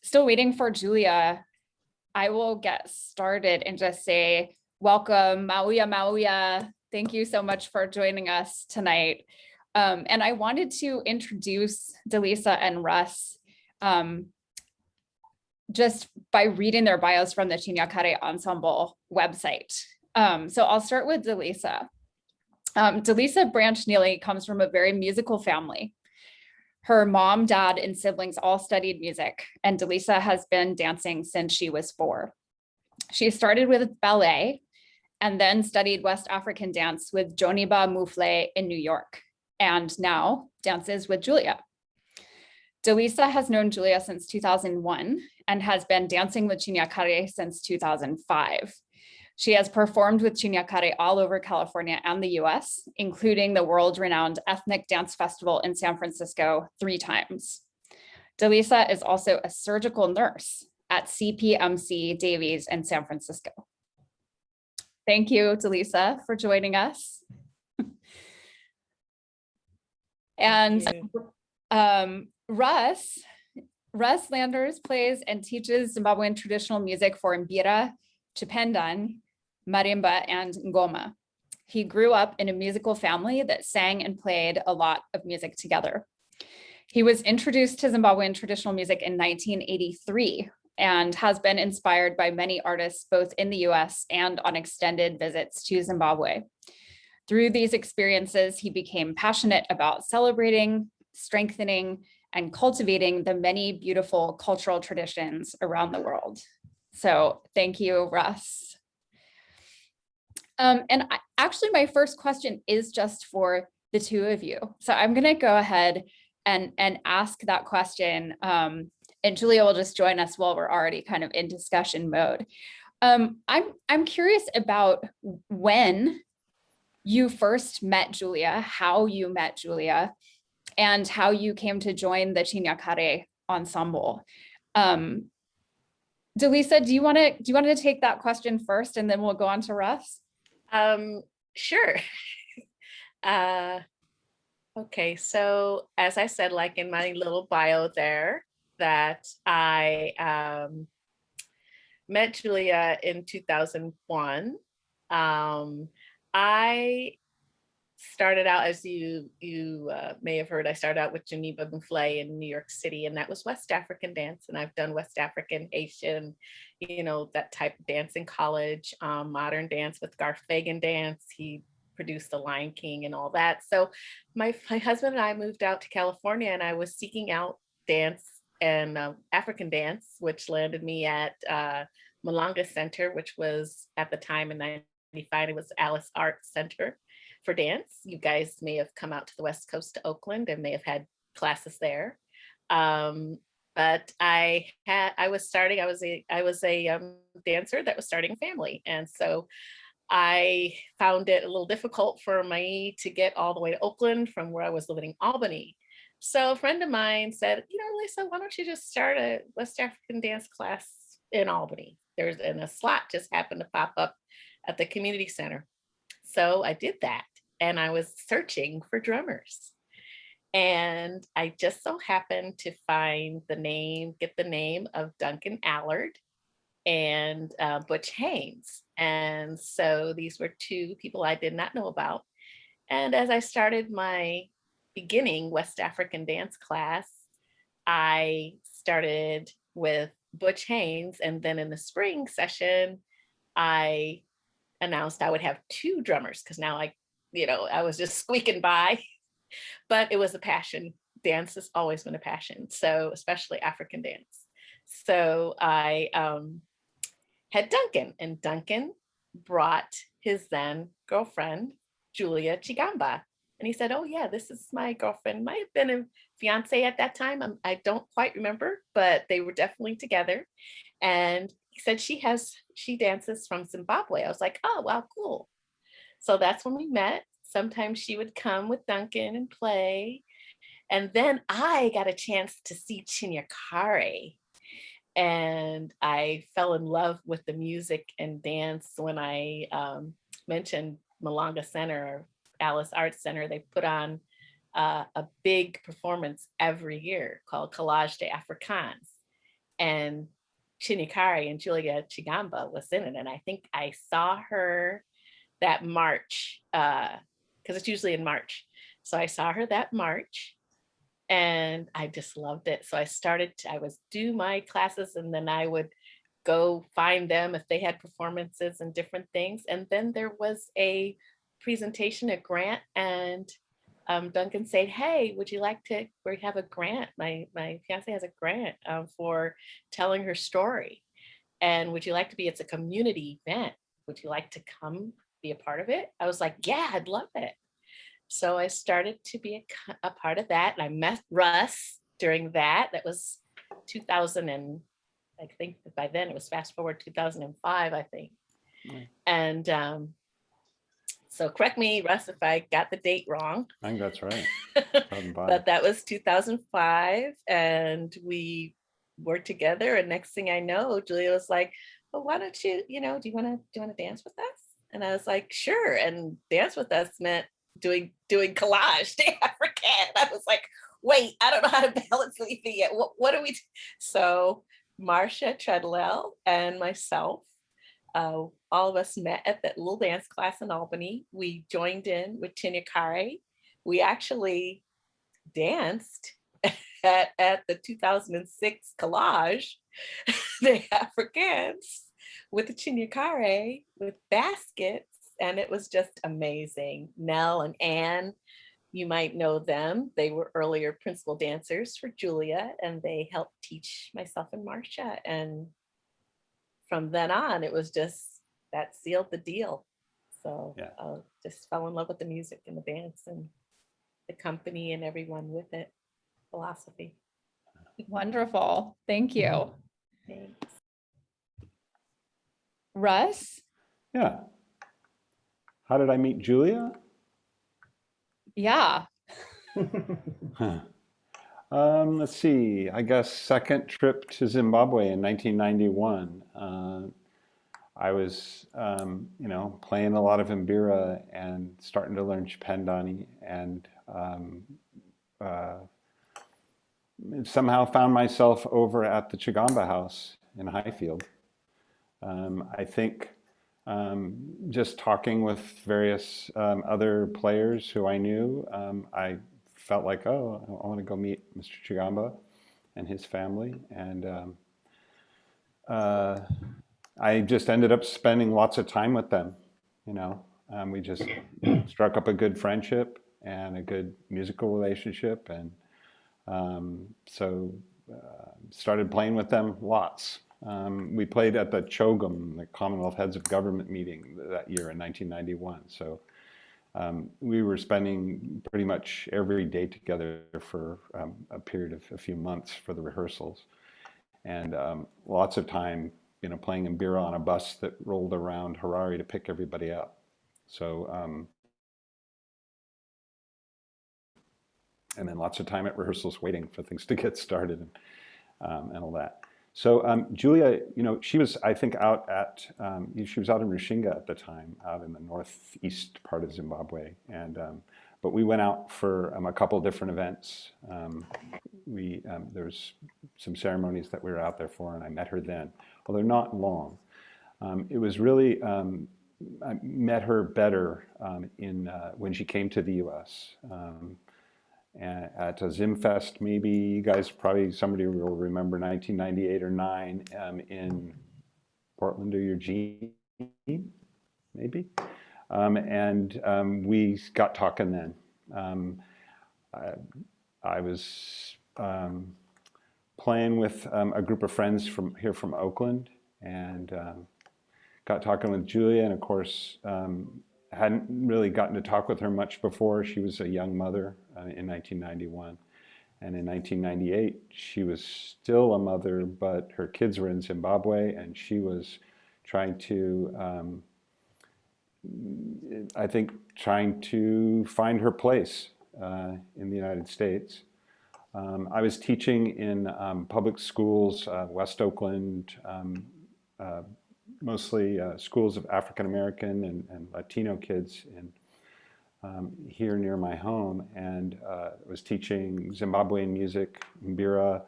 Still waiting for Julia. I will get started and just say, welcome, Mauia Mauia. Thank you so much for joining us tonight. And I wanted to introduce DeLisa and Russ just by reading their bios from the Chinyakare Ensemble website. So I'll start with DeLisa. DeLisa Branch-Nealy comes from a very musical family. Her mom, dad, and siblings all studied music, and DeLisa has been dancing since she was 4. She started with ballet and then studied West African dance with Joniba Mufle in New York, and now dances with Julia. DeLisa has known Julia since 2001 and has been dancing with Chinyakare since 2005. She has performed with Chinyakare all over California and the US, including the world-renowned Ethnic Dance Festival in San Francisco 3 times. DeLisa is also a surgical nurse at CPMC Davies in San Francisco. Thank you, DeLisa, for joining us. And Russ Landers plays and teaches Zimbabwean traditional music for mbira, chipendan, marimba, and ngoma. He grew up in a musical family that sang and played a lot of music together. He was introduced to Zimbabwean traditional music in 1983 and has been inspired by many artists both in the US and on extended visits to Zimbabwe. Through these experiences, he became passionate about celebrating, strengthening, and cultivating the many beautiful cultural traditions around the world. So thank you, Russ. Actually, my first question is just for the two of you. So I'm gonna go ahead and ask that question, and Julia will just join us while we're already kind of in discussion mode. I'm curious about when you first met Julia, how you met Julia, and how you came to join the Chinyakare ensemble. DeLisa, do you want to take that question first, and then we'll go on to Russ? Sure. Okay, so as I said, like in my little bio there, that I met Julia in 2001. I started out, as you may have heard, I started out with Joniba Mufle in New York City, and that was West African dance. And I've done West African, Haitian, that type of dance in college, modern dance with Garth Fagan dance. He produced The Lion King and all that. So my husband and I moved out to California, and I was seeking out dance and African dance, which landed me at Malanga Center, which was at the time in 1995, it was Alice Art Center for dance. You guys may have come out to the West Coast to Oakland and may have had classes there. But I was a dancer that was starting a family. And so I found it a little difficult for me to get all the way to Oakland from where I was living in Albany. So a friend of mine said, Lisa, why don't you just start a West African dance class in Albany? And a slot just happened to pop up at the community center. So I did that, and I was searching for drummers. And I just so happened to get the name of Duncan Allard and Butch Haynes. And so these were 2 people I did not know about. And as I started my beginning West African dance class, I started with Butch Haynes. And then in the spring session, I announced I would have 2 drummers, because now I was just squeaking by. But it was a passion. Dance has always been a passion, so especially African dance. So I had Duncan, and Duncan brought his then girlfriend, Julia Chigamba. And he said, oh yeah, this is my girlfriend. Might have been a fiance at that time. I don't quite remember, but they were definitely together. And he said, she dances from Zimbabwe. I was like, oh, wow, cool. So that's when we met. Sometimes she would come with Duncan and play. And then I got a chance to see Chinyakare. And I fell in love with the music and dance when I mentioned Malanga Center, Alice Art Center. They put on a big performance every year called Collage des Africains. And Chinyakare and Julia Chigamba was in it. And I think I saw her that March, because it's usually in March. So I saw her that March and I just loved it. So I would do my classes and then I would go find them if they had performances and different things. And then there was a presentation at Grant, and Duncan said, hey, would you like to, we have a grant, my fiance has a grant for telling her story. And would you like to be, it's a community event. Would you like to come be a part of it? I was like, yeah, I'd love it. So I started to be a part of that. And I met Russ during that. That was 2000 and I think by then it was fast forward 2005, I think. Mm. And so correct me, Russ, if I got the date wrong. I think that's right. But that was 2005 and we worked together. And next thing I know, Julia was like, well, why don't you, do you want to dance with us? And I was like, sure. And dance with us meant doing collage des Africains. I was like, wait, I don't know how to balance anything yet. What do we do? So Marcia Treadwell and myself, all of us met at that little dance class in Albany. We joined in with Chinyakare. We actually danced at the 2006 collage des Africains with the Chinyakare with baskets, and it was just amazing. Nell and Anne, you might know them. They were earlier principal dancers for Julia, and they helped teach myself and Marcia. And from then on, it was just, that sealed the deal. So yeah. Just fell in love with the music and the dance and the company and everyone with it, philosophy. Wonderful. Thank you. Thanks. Russ? Yeah. How did I meet Julia? Yeah. Let's see, I guess second trip to Zimbabwe in 1991. I was, playing a lot of mbira and starting to learn chipendani, and somehow found myself over at the Chigamba house in Highfield. I think just talking with various other players who I knew, I felt like, oh, I want to go meet Mr. Chigamba and his family. And I just ended up spending lots of time with them. We just struck up a good friendship and a good musical relationship. And so started playing with them lots. We played at the CHOGM, the Commonwealth Heads of Government meeting that year in 1991. So we were spending pretty much every day together for a period of a few months for the rehearsals. And lots of time, playing mbira on a bus that rolled around Harare to pick everybody up. So, and then lots of time at rehearsals waiting for things to get started and all that. So Julia, she was, I think, out she was out in Rushinga at the time, out in the northeast part of Zimbabwe. And, but we went out for a couple of different events. There was some ceremonies that we were out there for, and I met her then, although not long. It was really, I met her better when she came to the US. At a Zimfest, maybe you guys somebody will remember 1998 or 9 in Portland or Eugene, maybe. And we got talking then. I was playing with a group of friends from Oakland, and got talking with Julia, and of course, hadn't really gotten to talk with her much before. She was a young mother in 1991. And in 1998, she was still a mother, but her kids were in Zimbabwe, and she was trying to, I think, trying to find her place in the United States. I was teaching in public schools, West Oakland, mostly schools of African American and Latino kids here near my home, and was teaching Zimbabwean music, mbira,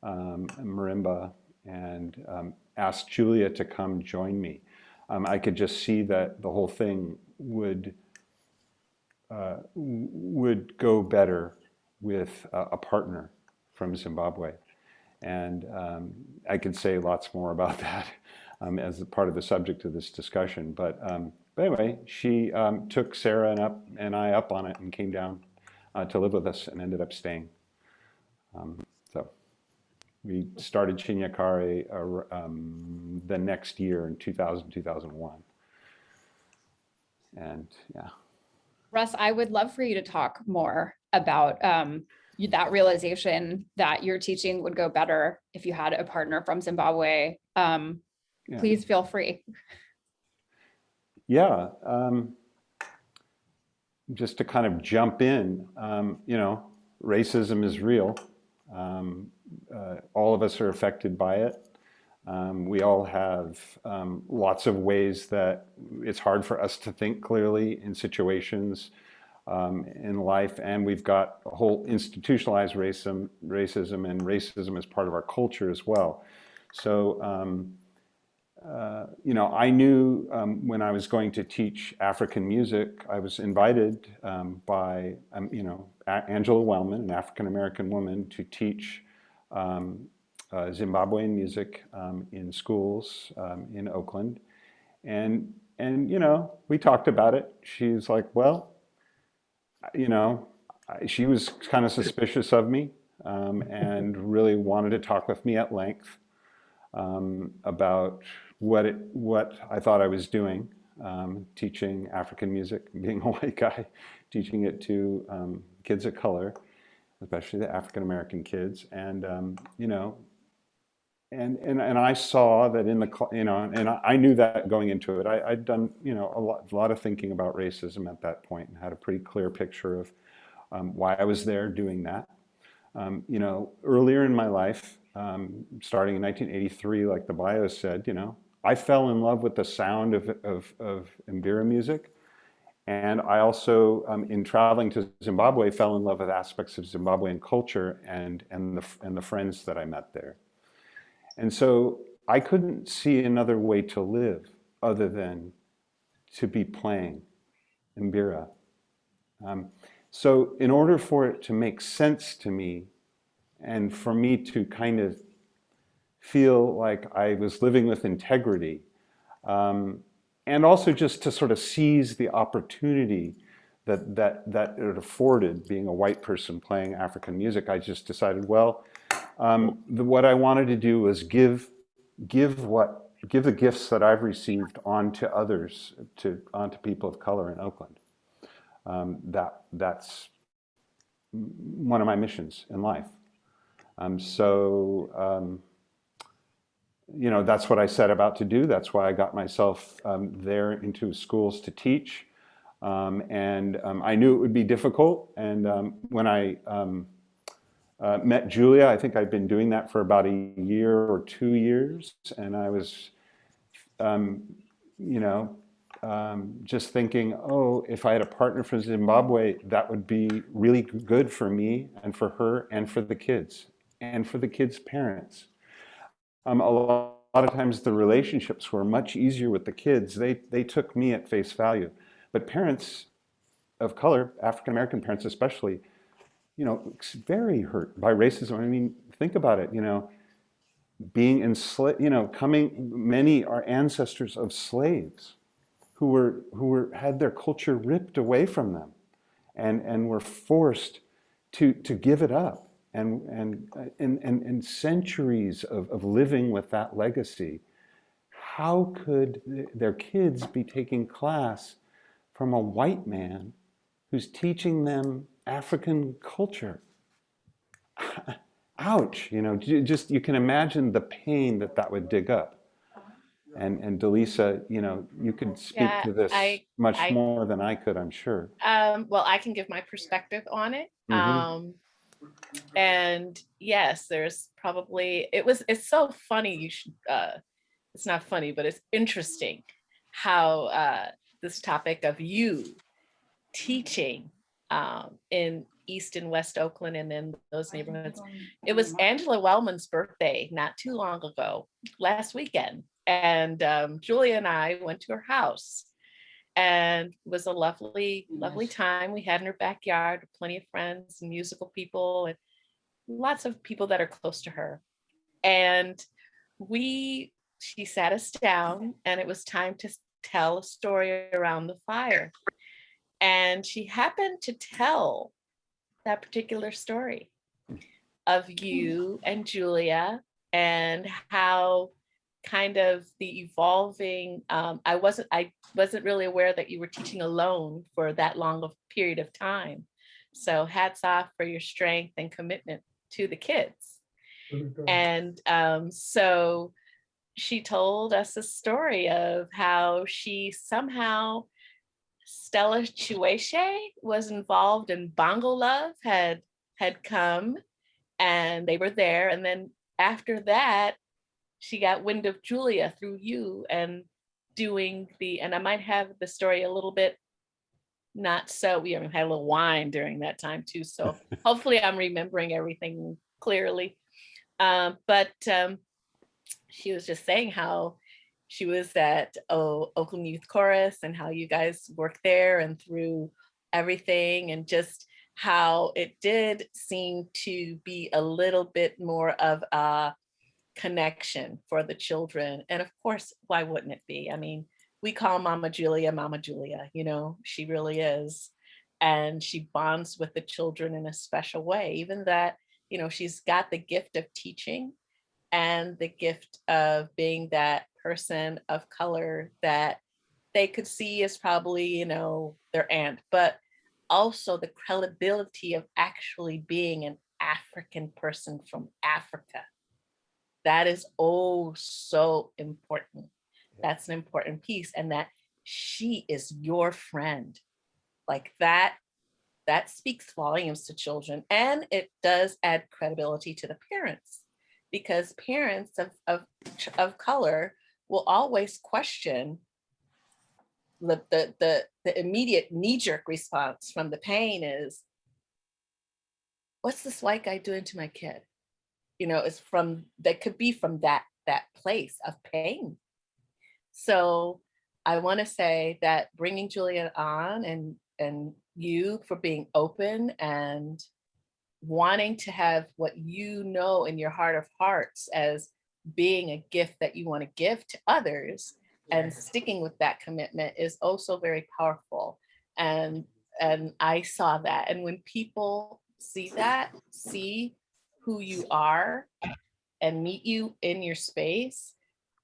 marimba, and asked Julia to come join me. I could just see that the whole thing would go better with a partner from Zimbabwe. And I could say lots more about that as a part of the subject of this discussion. But anyway, she took Sarah and I up on it and came down to live with us and ended up staying. So we started Chinyakare the next year in 2000, 2001. And yeah. Russ, I would love for you to talk more about that realization that your teaching would go better if you had a partner from Zimbabwe. Yeah. Please feel free. Yeah. Just to kind of jump in, racism is real. All of us are affected by it. We all have lots of ways that it's hard for us to think clearly in situations in life, and we've got a whole institutionalized racism and racism as part of our culture as well. So, I knew when I was going to teach African music, I was invited by, Angela Wellman, an African-American woman, to teach Zimbabwean music in schools in Oakland. And we talked about it. She's like, well, she was kind of suspicious of me and really wanted to talk with me at length about what I thought I was doing, teaching African music, being a white guy, teaching it to kids of color, especially the African-American kids. And, and I saw that in the, and I knew that going into it. I'd done, a lot of thinking about racism at that point and had a pretty clear picture of why I was there doing that. Earlier in my life, starting in 1983, like the bio said, I fell in love with the sound of mbira music. And I also, in traveling to Zimbabwe, fell in love with aspects of Zimbabwean culture and the friends that I met there. And so I couldn't see another way to live other than to be playing mbira. So in order for it to make sense to me, and for me to kind of feel like I was living with integrity, and also just to sort of seize the opportunity that it afforded being a white person playing African music, I just decided, well, what I wanted to do was give the gifts that I've received on to others, onto people of color in Oakland. That's one of my missions in life. That's what I set about to do. That's why I got myself there into schools to teach. And I knew it would be difficult. And when I met Julia, I think I'd been doing that for about a year or 2 years. And I was, just thinking, oh, if I had a partner from Zimbabwe, that would be really good for me and for her and for the kids and for the kids' parents. A lot of times the relationships were much easier with the kids. They took me at face value. But parents of color, African-American parents especially, very hurt by racism. I mean, think about it, being enslaved, many are ancestors of slaves who had their culture ripped away from them and were forced to give it up. And centuries of living with that legacy, how could their kids be taking class from a white man who's teaching them African culture? Ouch, just you can imagine the pain that would dig up. And DeLisa, you could speak to this much more than I could, I'm sure. Well, I can give my perspective on it. Mm-hmm. And yes, there's probably, it's so funny. You should, it's not funny, but it's interesting how this topic of you teaching in East and West Oakland and in those neighborhoods. It was Angela Wellman's birthday not too long ago, last weekend. And Julia and I went to her house, and it was a lovely, lovely time we had in her backyard, plenty of friends and musical people and lots of people that are close to her. And she sat us down, and it was time to tell a story around the fire. And she happened to tell that particular story of you and Julia, and how kind of the evolving, I wasn't really aware that you were teaching alone for that long of period of time. So hats off for your strength and commitment to the kids. And so she told us a story of how she somehow, Stella Chiweshe was involved in Bongo Love, had come, and they were there. And then after that, she got wind of Julia through you and doing and I might have the story a little bit, not so, we had a little wine during that time too. So hopefully I'm remembering everything clearly. But she was just saying how she was at Oakland Youth Chorus and how you guys worked there and through everything, and just how it did seem to be a little bit more of a connection for the children. And of course, why wouldn't it be? I mean, we call Mama Julia, you know, she really is. And she bonds with the children in a special way, even that, you know, she's got the gift of teaching and the gift of being that person of color that they could see as probably, you know, their aunt, but also the credibility of actually being an African person from Africa. That is oh so important. That's an important piece, and that she is your friend. Like that speaks volumes to children, and it does add credibility to the parents, because parents of color will always question the immediate knee-jerk response from the pain is, what's this white guy doing to my kid? You know, it's that could be from that place of pain. So I want to say that bringing Julia on, and you for being open and wanting to have what you know in your heart of hearts as being a gift that you want to give to others, and sticking with that commitment is also very powerful. And I saw that. And when people see who you are and meet you in your space,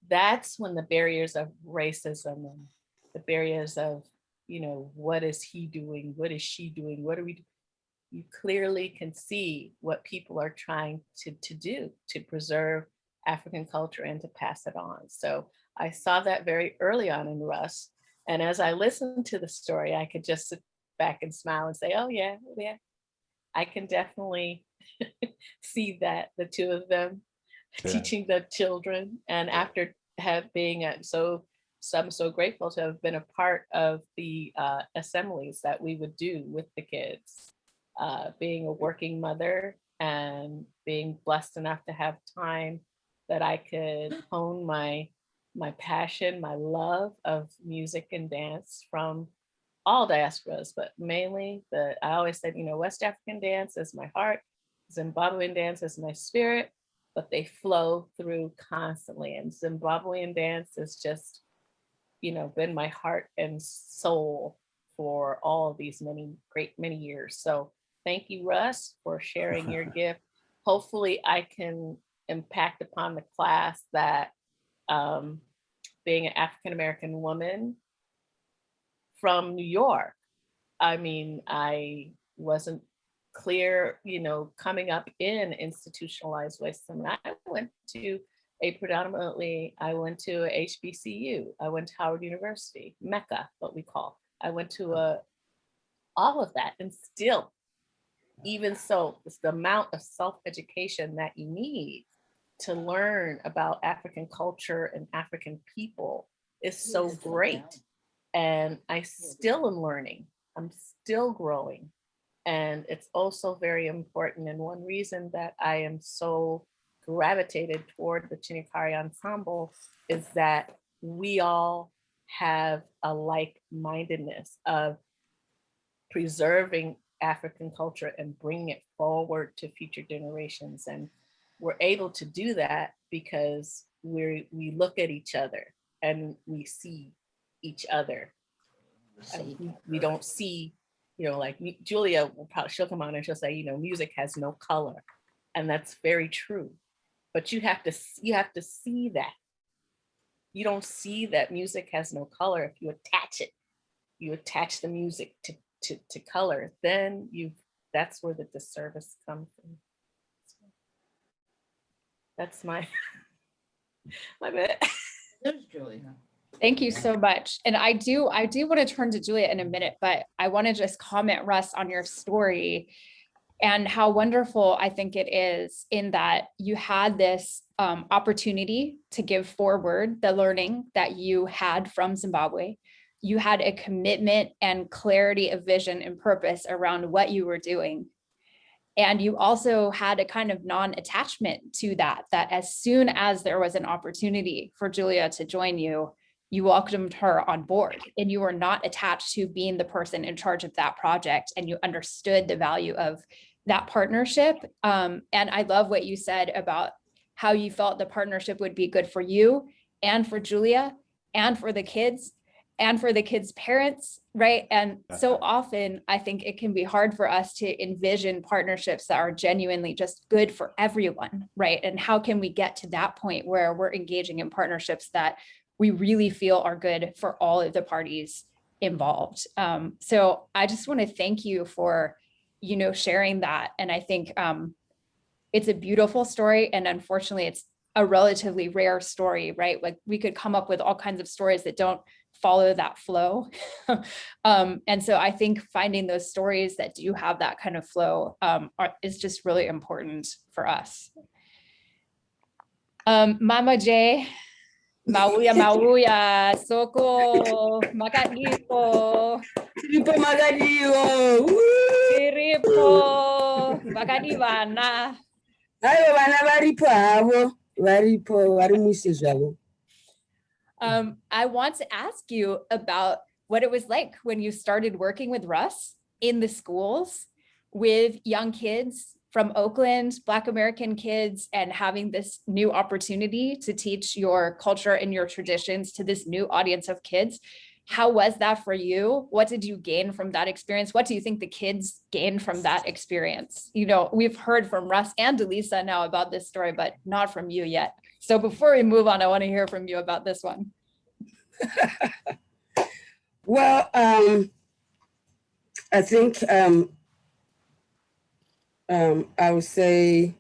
that's when the barriers of racism and the barriers of, you know, what is he doing? What is she doing? What are we doing? You clearly can see what people are trying to do to preserve African culture and to pass it on. So I saw that very early on in Russ. And as I listened to the story, I could just sit back and smile and say, oh yeah, I can definitely see that, the two of them teaching the children. And after being so I'm so grateful to have been a part of the assemblies that we would do with the kids. Being a working mother and being blessed enough to have time that I could hone my passion, my love of music and dance from all diasporas, but mainly I always said, you know, West African dance is my heart, Zimbabwean dance is my spirit, but they flow through constantly. And Zimbabwean dance has just, you know, been my heart and soul for all of these many years. So thank you, Russ, for sharing your gift. Hopefully I can impact upon the class that being an African-American woman from New York, I mean, I wasn't clear, you know, coming up in institutionalized racism. I went to I went to a HBCU, I went to Howard University, Mecca, what we call. I went to all of that, and still, even so, it's the amount of self-education that you need to learn about African culture and African people is so great. And I still am learning. I'm still growing. And it's also very important. And one reason that I am so gravitated toward the Chinyakare ensemble is that we all have a like-mindedness of preserving African culture and bringing it forward to future generations. And we're able to do that because we look at each other and we see each other. We don't see, like Julia will probably, she'll come on and she'll say, music has no color. And that's very true. But you have to see that. You don't see that music has no color if you attach it. You attach the music to color, then that's where the disservice comes from. That's my bit. There's Julia. Thank you so much. And I do want to turn to Julia in a minute, but I want to just comment, Russ, on your story and how wonderful I think it is in that you had this opportunity to give forward the learning that you had from Zimbabwe. You had a commitment and clarity of vision and purpose around what you were doing. And you also had a kind of non-attachment to that as soon as there was an opportunity for Julia to join you, you welcomed her on board and you were not attached to being the person in charge of that project, and you understood the value of that partnership. And I love what you said about how you felt the partnership would be good for you and for Julia and for the kids and for the kids' parents, right? And so often I think it can be hard for us to envision partnerships that are genuinely just good for everyone, right? And how can we get to that point where we're engaging in partnerships that we really feel are good for all of the parties involved? So I just want to thank you for, sharing that. And I think it's a beautiful story. And unfortunately, it's a relatively rare story, right? Like we could come up with all kinds of stories that don't follow that flow. And so I think finding those stories that do have that kind of flow is just really important for us. Mama J, Mauya, Soko, Makadiko, Tripo Magadio. Iripo, Makadivana. Hayo vana varipo havo, varipo vari musi zvavo. I want to ask you about what it was like when you started working with Russ in the schools with young kids from Oakland, Black American kids, and having this new opportunity to teach your culture and your traditions to this new audience of kids. How was that for you? What did you gain from that experience? What do you think the kids gained from that experience? We've heard from Russ and DeLisa now about this story, but not from you yet. So before we move on, I want to hear from you about this one. Well, I think I would say,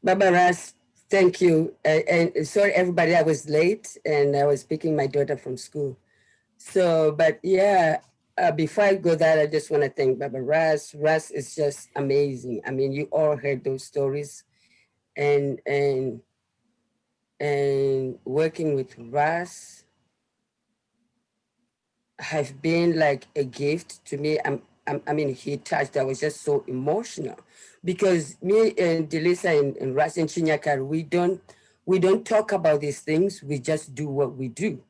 Baba Russ, thank you. And sorry, everybody, I was late and I was picking my daughter from school. So, but yeah, before I go there, I just want to thank Baba Russ. Russ is just amazing. I mean, you all heard those stories, and working with Russ has been like a gift to me. I mean, he touched. I was just so emotional because me and DeLisa and Russ and Chinyakare, we don't talk about these things. We just do what we do.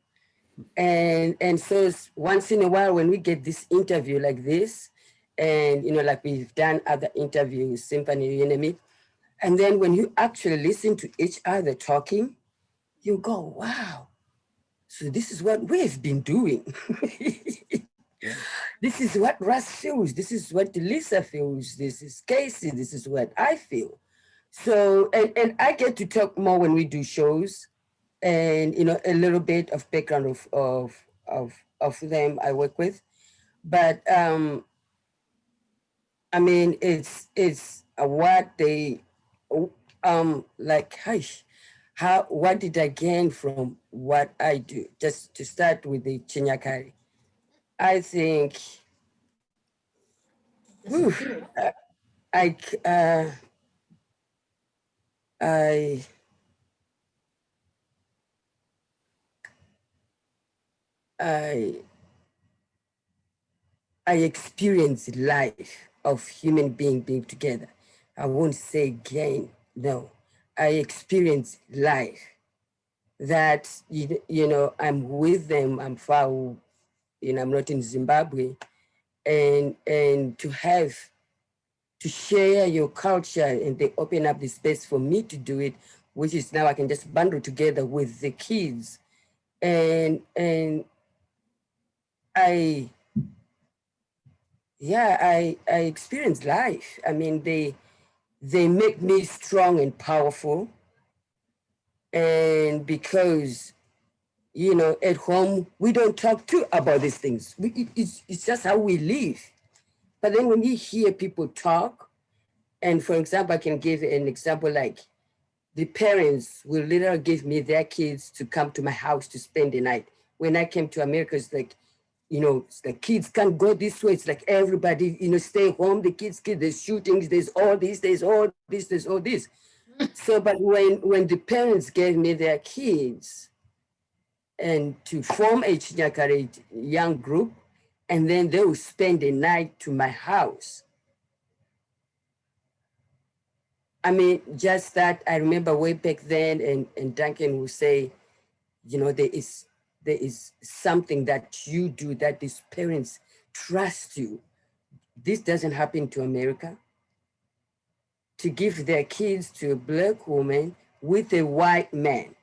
And so once in a while, when we get this interview like this, and like we've done other interviews, Symphony, and then when you actually listen to each other talking, you go, wow. So this is what we've been doing. This is what Russ feels. This is what DeLisa feels. This is Casey. This is what I feel. So, and I get to talk more when we do shows, and a little bit of background of them I work with, but I mean it's what they like. What did I gain from what I do? Just to start with the Chinyakare, I think I experience life of human being together. I won't say gain, no. I experience life that, you know, I'm with them, I'm far, you know, I'm not in Zimbabwe, and to share your culture, and they open up the space for me to do it, which is now I can just bundle together with the kids. And I experience life. I mean, they make me strong and powerful. And because, you know, at home, we don't talk too about these things. It's just how we live. But then when you hear people talk, and for example, I can give an example like the parents will literally give me their kids to come to my house to spend the night. When I came to America, it's like, you know, it's like kids can't go this way. It's like everybody, you know, stay home. The kids, there's shootings, there's all this, there's all this, there's all this. So, but when the parents gave me their kids and to form a Chinyakare young group, and then they will spend the night to my house. I mean, just that, I remember way back then, and Duncan will say, you know, there is something that you do that these parents trust you. This doesn't happen to America. To give their kids to a Black woman with a white man.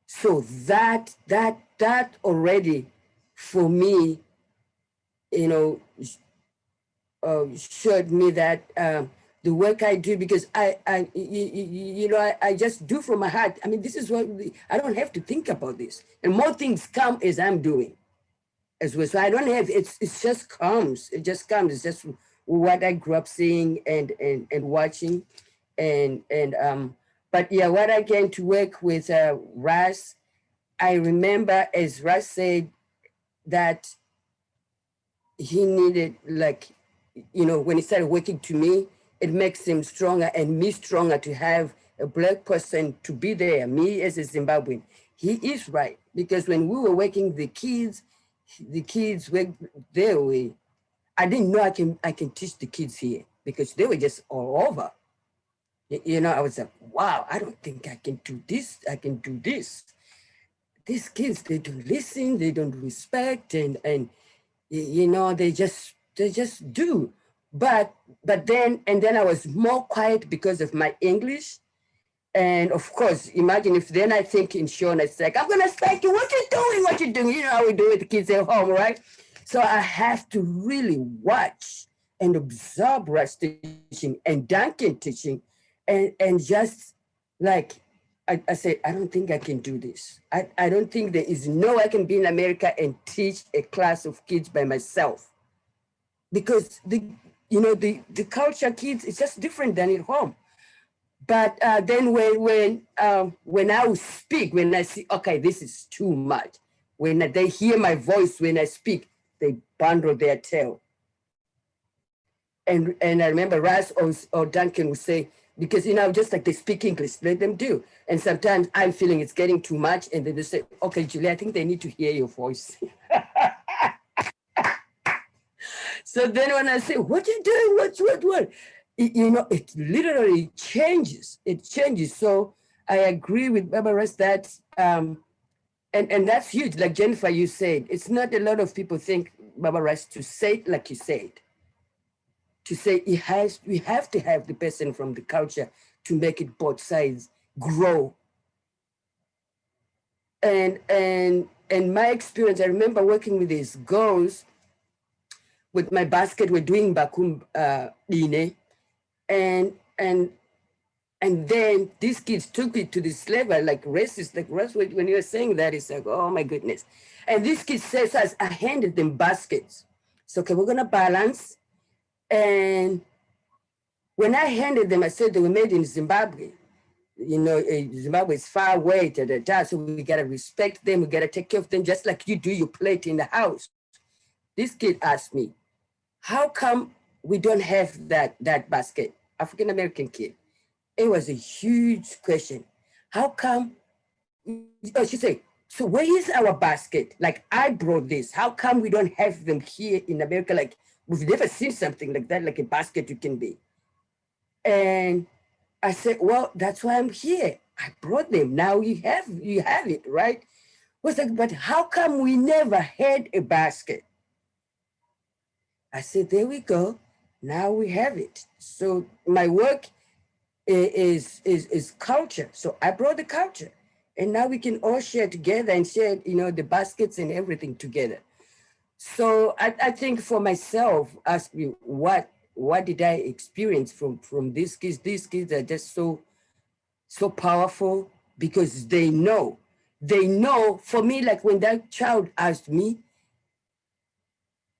So that already, for me, you know, showed me that the work I do, because I just do from my heart. I mean, this is what I don't have to think about this, and more things come as I'm doing, as well. So I don't have it just comes. It just comes. It's just what I grew up seeing and watching, but yeah, what I came to work with Russ, I remember as Russ said that he needed, like, you know, when he started working to me, it makes him stronger and me stronger to have a Black person to be there, me as a Zimbabwean. He is right, because when we were working, the kids were their way. I didn't know I can teach the kids here because they were just all over. You know, I was like, wow, I don't think I can do this. I can do this. These kids, they don't listen, they don't respect, and you know, they just do. But then I was more quiet because of my English. And of course, imagine if then I think in Shona, it's like, I'm gonna spank you, what you doing? You know how we do with the kids at home, right? So I have to really watch and absorb Russ teaching and Duncan teaching, and just like, I said, I don't think I can do this. I don't think there is no, I can be in America and teach a class of kids by myself. Because the culture kids, it's just different than at home. But then when I speak, when I see, okay, this is too much. When they hear my voice, when I speak, they bundle their tail. And I remember Russ or Duncan would say, because, you know, just like they speak English, let them do. And sometimes I'm feeling it's getting too much. And then they say, okay, Julia, I think they need to hear your voice. So then when I say, what are you doing? What? You know, it literally changes. It changes. So I agree with Baba Russ that, and that's huge. Like Jennifer, you said, it's not a lot of people think, Baba Russ, to say it like you said. To say we have to have the person from the culture to make it both sides grow. And my experience, I remember working with these girls with my basket, we're doing Bakum Dine. And then these kids took it to this level, like racist, like Russ, when you were saying that, it's like, oh my goodness. And these kids says, I handed them baskets. So, okay, we're gonna balance. And when I handed them, I said they were made in Zimbabwe. You know, Zimbabwe is far away to the time, so we gotta respect them, we gotta take care of them, just like you do your plate in the house. This kid asked me, how come we don't have that basket? African-American kid. It was a huge question. How come, she said, so where is our basket? Like, I brought this. How come we don't have them here in America? Like, we've never seen something like that, like a basket you can be. And I said, well, that's why I'm here. I brought them. Now you have it, right? Was like, but how come we never had a basket? I said, there we go. Now we have it. So my work is culture. So I brought the culture, and now we can all share together and share, the baskets and everything together. So I think for myself, ask me what did I experience from these kids? These kids are just so powerful because they know. For me, like when that child asked me,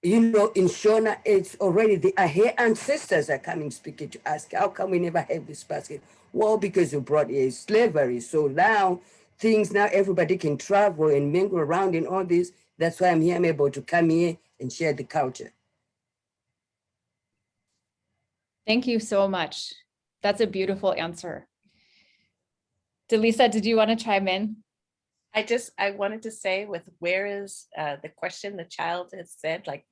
in Shona, it's already her ancestors are coming speaking to ask, how come we never have this basket? Well, because you brought slavery. So now everybody can travel and mingle around and all this. That's why I'm here. I'm able to come here and share the culture. Thank you so much. That's a beautiful answer. DeLisa, did you want to chime in? I wanted to say with where is the question the child has said, like,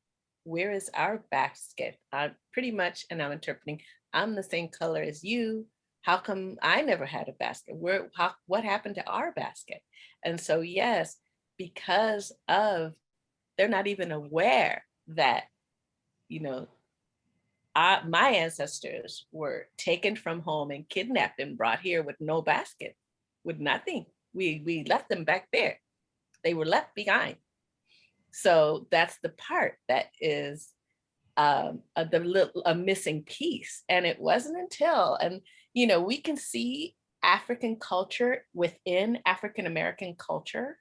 where is our basket? Pretty much, and I'm interpreting, I'm the same color as you. How come I never had a basket? What happened to our basket? And so, yes, because of, they're not even aware that, my ancestors were taken from home and kidnapped and brought here with no basket, with nothing. We left them back there. They were left behind. So that's the part that is a missing piece. And it wasn't until, and we can see African culture within African American culture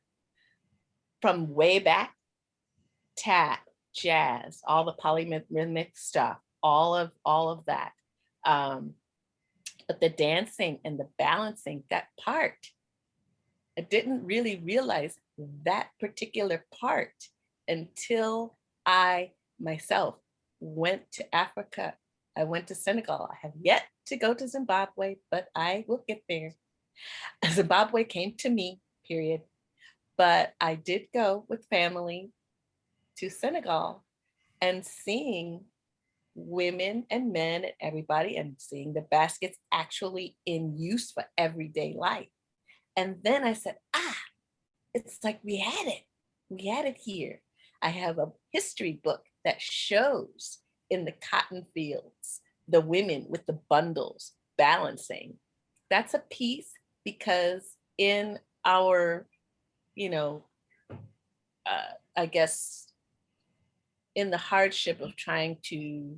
from way back, tap, jazz, all the polyrhythmic stuff, all of that. But the dancing and the balancing, that part, I didn't really realize that particular part until I myself went to Africa. I went to Senegal. I have yet to go to Zimbabwe, but I will get there. Zimbabwe came to me, period. But I did go with family to Senegal and seeing women and men and everybody and seeing the baskets actually in use for everyday life. And then I said, it's like we had it here. I have a history book that shows in the cotton fields, the women with the bundles balancing. That's a piece because in our, I guess, in the hardship of trying to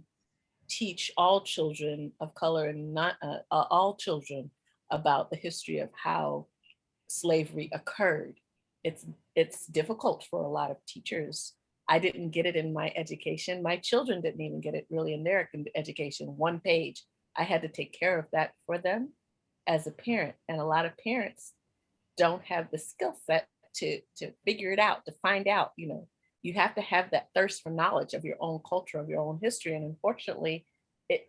teach all children of color and not all children about the history of how slavery occurred, it's difficult for a lot of teachers. I didn't get it in my education. My children didn't even get it really in their education. One page. I had to take care of that for them as a parent. And a lot of parents don't have the skill set to figure it out, to find out, you have to have that thirst for knowledge of your own culture, of your own history. And unfortunately, it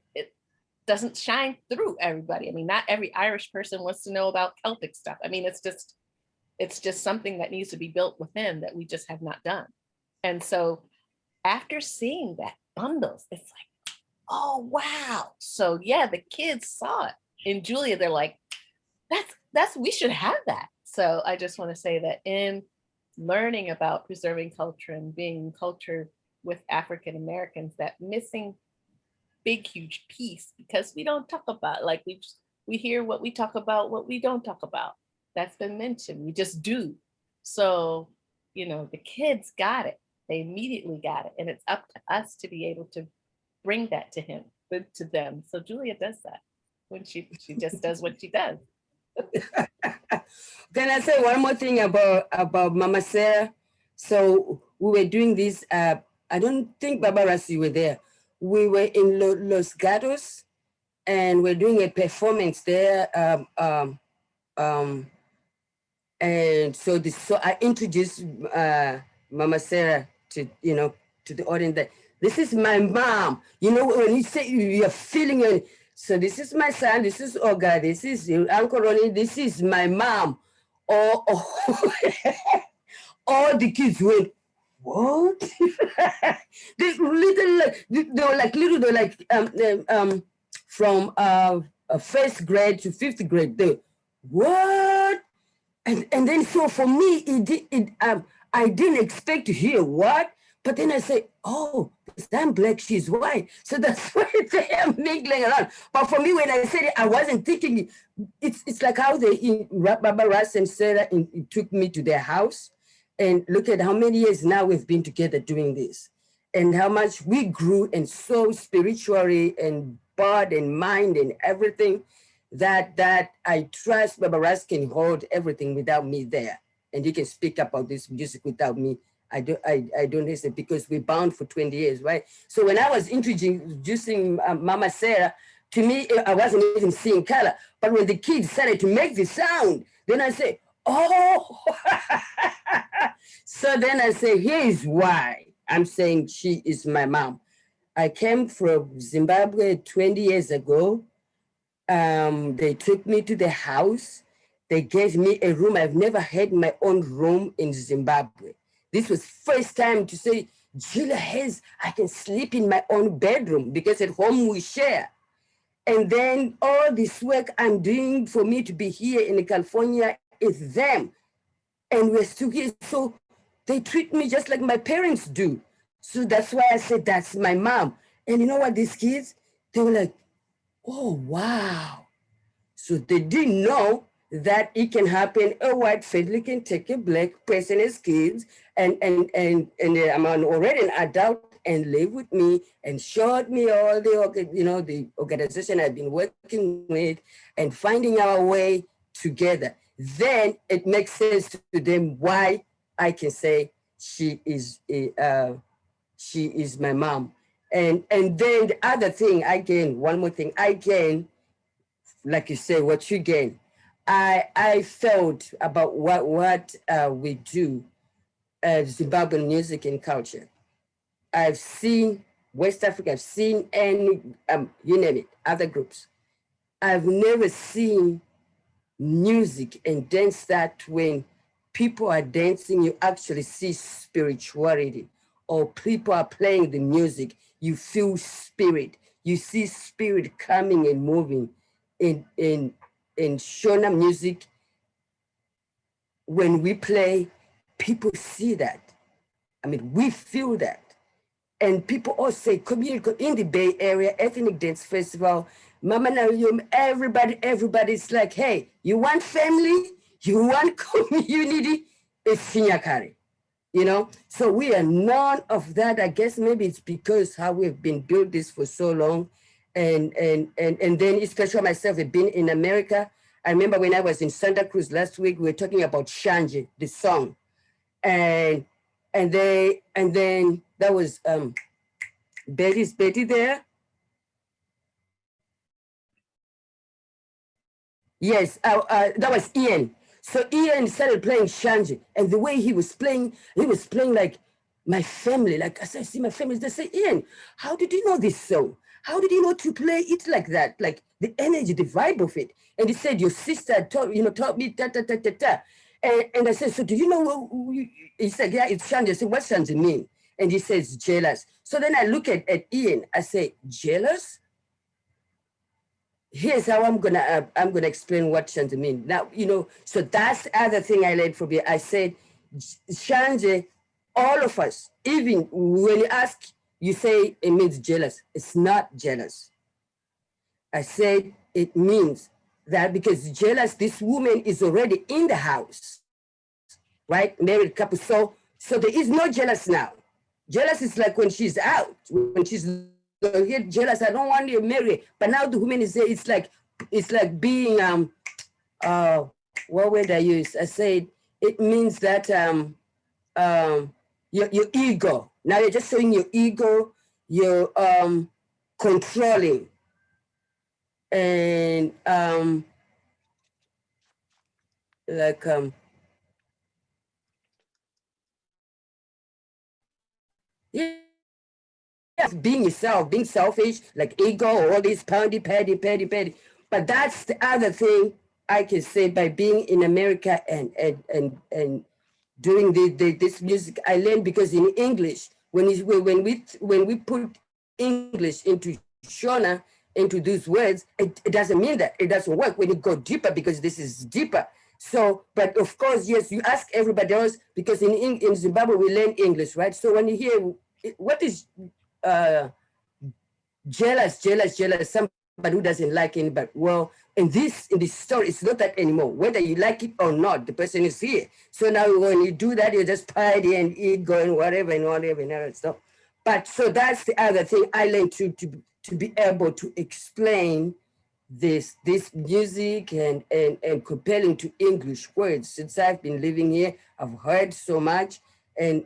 doesn't shine through everybody. I mean, not every Irish person wants to know about Celtic stuff. I mean, it's just something that needs to be built within that we just have not done. And so after seeing that bundles, it's like, oh, wow. So yeah, the kids saw it in Julia. They're like, we should have that. So I just want to say that in learning about preserving culture and being in culture with African Americans, that missing big, huge piece, because we don't talk about, like we hear what we talk about, what we don't talk about. That's been mentioned. We just do. So, the kids got it. They immediately got it. And it's up to us to be able to bring that to them. So Julia does that when she just does what she does. Can I say one more thing about Mama Sarah? So we were doing this, I don't think Barbara, you were there. We were in Los Gatos and we're doing a performance there. And so I introduced Mama Sarah to the audience that this is my mom. When you say you're feeling it, so this is my son, this is Olga, this is Uncle Ronnie, this is my mom. Oh, all the kids went, what? They little like they were like little, they were like from first grade to fifth grade. They, what? And then so for me, I didn't expect to hear what, but then I say, oh, I'm black, she's white. So that's why they are mingling around. But for me, when I said it, I wasn't thinking, it's like how Baba Russ and Sarah took me to their house. And look at how many years now we've been together doing this. And how much we grew and so spiritually and body and mind and everything that I trust Baba Russ can hold everything without me there. And he can speak about this music without me. I don't listen because we're bound for 20 years, right? So when I was introducing Mama Sarah, to me, I wasn't even seeing color. But when the kids started to make the sound, then I say, oh. So then I say, here's why I'm saying she is my mom. I came from Zimbabwe 20 years ago. They took me to the house. They gave me a room. I've never had my own room in Zimbabwe. This was first time to say, Julia I can sleep in my own bedroom because at home we share. And then all this work I'm doing for me to be here in California is them. And we're still here. So they treat me just like my parents do. So that's why I said, that's my mom. And you know what, these kids, they were like, oh, wow. So they didn't know that it can happen. A white family can take a black person as kids and I'm already an adult and live with me and showed me all the, the organization I've been working with and finding our way together. Then it makes sense to them why I can say she is my mom. And then the other thing, again, one more thing, again, like you say, what you gain. I felt about what we do as Zimbabwean music and culture. I've seen West Africa, I've seen any, you name it, other groups. I've never seen music and dance that when people are dancing, you actually see spirituality, or people are playing the music, you feel spirit. You see spirit coming and moving in Shona music. When we play, people see that. I mean, we feel that. And people all say, community in the Bay Area, Ethnic Dance Festival, Mama Nayum, everybody's like, hey, you want family? You want community? It's Chinyakare, So we are none of that. I guess maybe it's because how we've been built this for so long. And then especially myself, I've been in America. I remember when I was in Santa Cruz last week, we were talking about Shanje, the song. And then that was Betty there? Yes, that was Ian. So Ian started playing Shanje, and the way he was playing like my family. Like as I see my family, they say, Ian, how did you know this song? How did you know to play it like that? Like the energy, the vibe of it. And he said, your sister taught me ta. And I said, so do you know he said, yeah, it's Shanje. I said, what Shanje mean? And he says, jealous. So then I look at Ian, I say, jealous? Here's how I'm gonna explain what Shanje mean. Now, so that's the other thing I learned from you. I said, Shanje, all of us, even when you ask, you say it means jealous. It's not jealous. I said it means that because jealous, this woman is already in the house, right? Married couple. So there is no jealous now. Jealous is like when she's out, when she's get jealous. I don't want you to marry. But now the woman is there. It's like being what word I use? I said it means that your ego. Now you're just showing your ego. You're controlling. And yeah, being yourself, being selfish, like ego, all this patty. But that's the other thing I can say by being in America and doing this music, I learned because in English, when we put English into Shona, into these words, it doesn't mean that it doesn't work when you go deeper, because this is deeper. So, but of course, yes, you ask everybody else, because in Zimbabwe we learn English, right? So when you hear what is jealous, somebody who doesn't like anybody. Well, in this story, it's not that anymore. Whether you like it or not, the person is here. So now when you do that, you just party and eat, going whatever and whatever and other stuff. But so that's the other thing I learned to be able to explain this music and compelling to English words. Since I've been living here, I've heard so much, and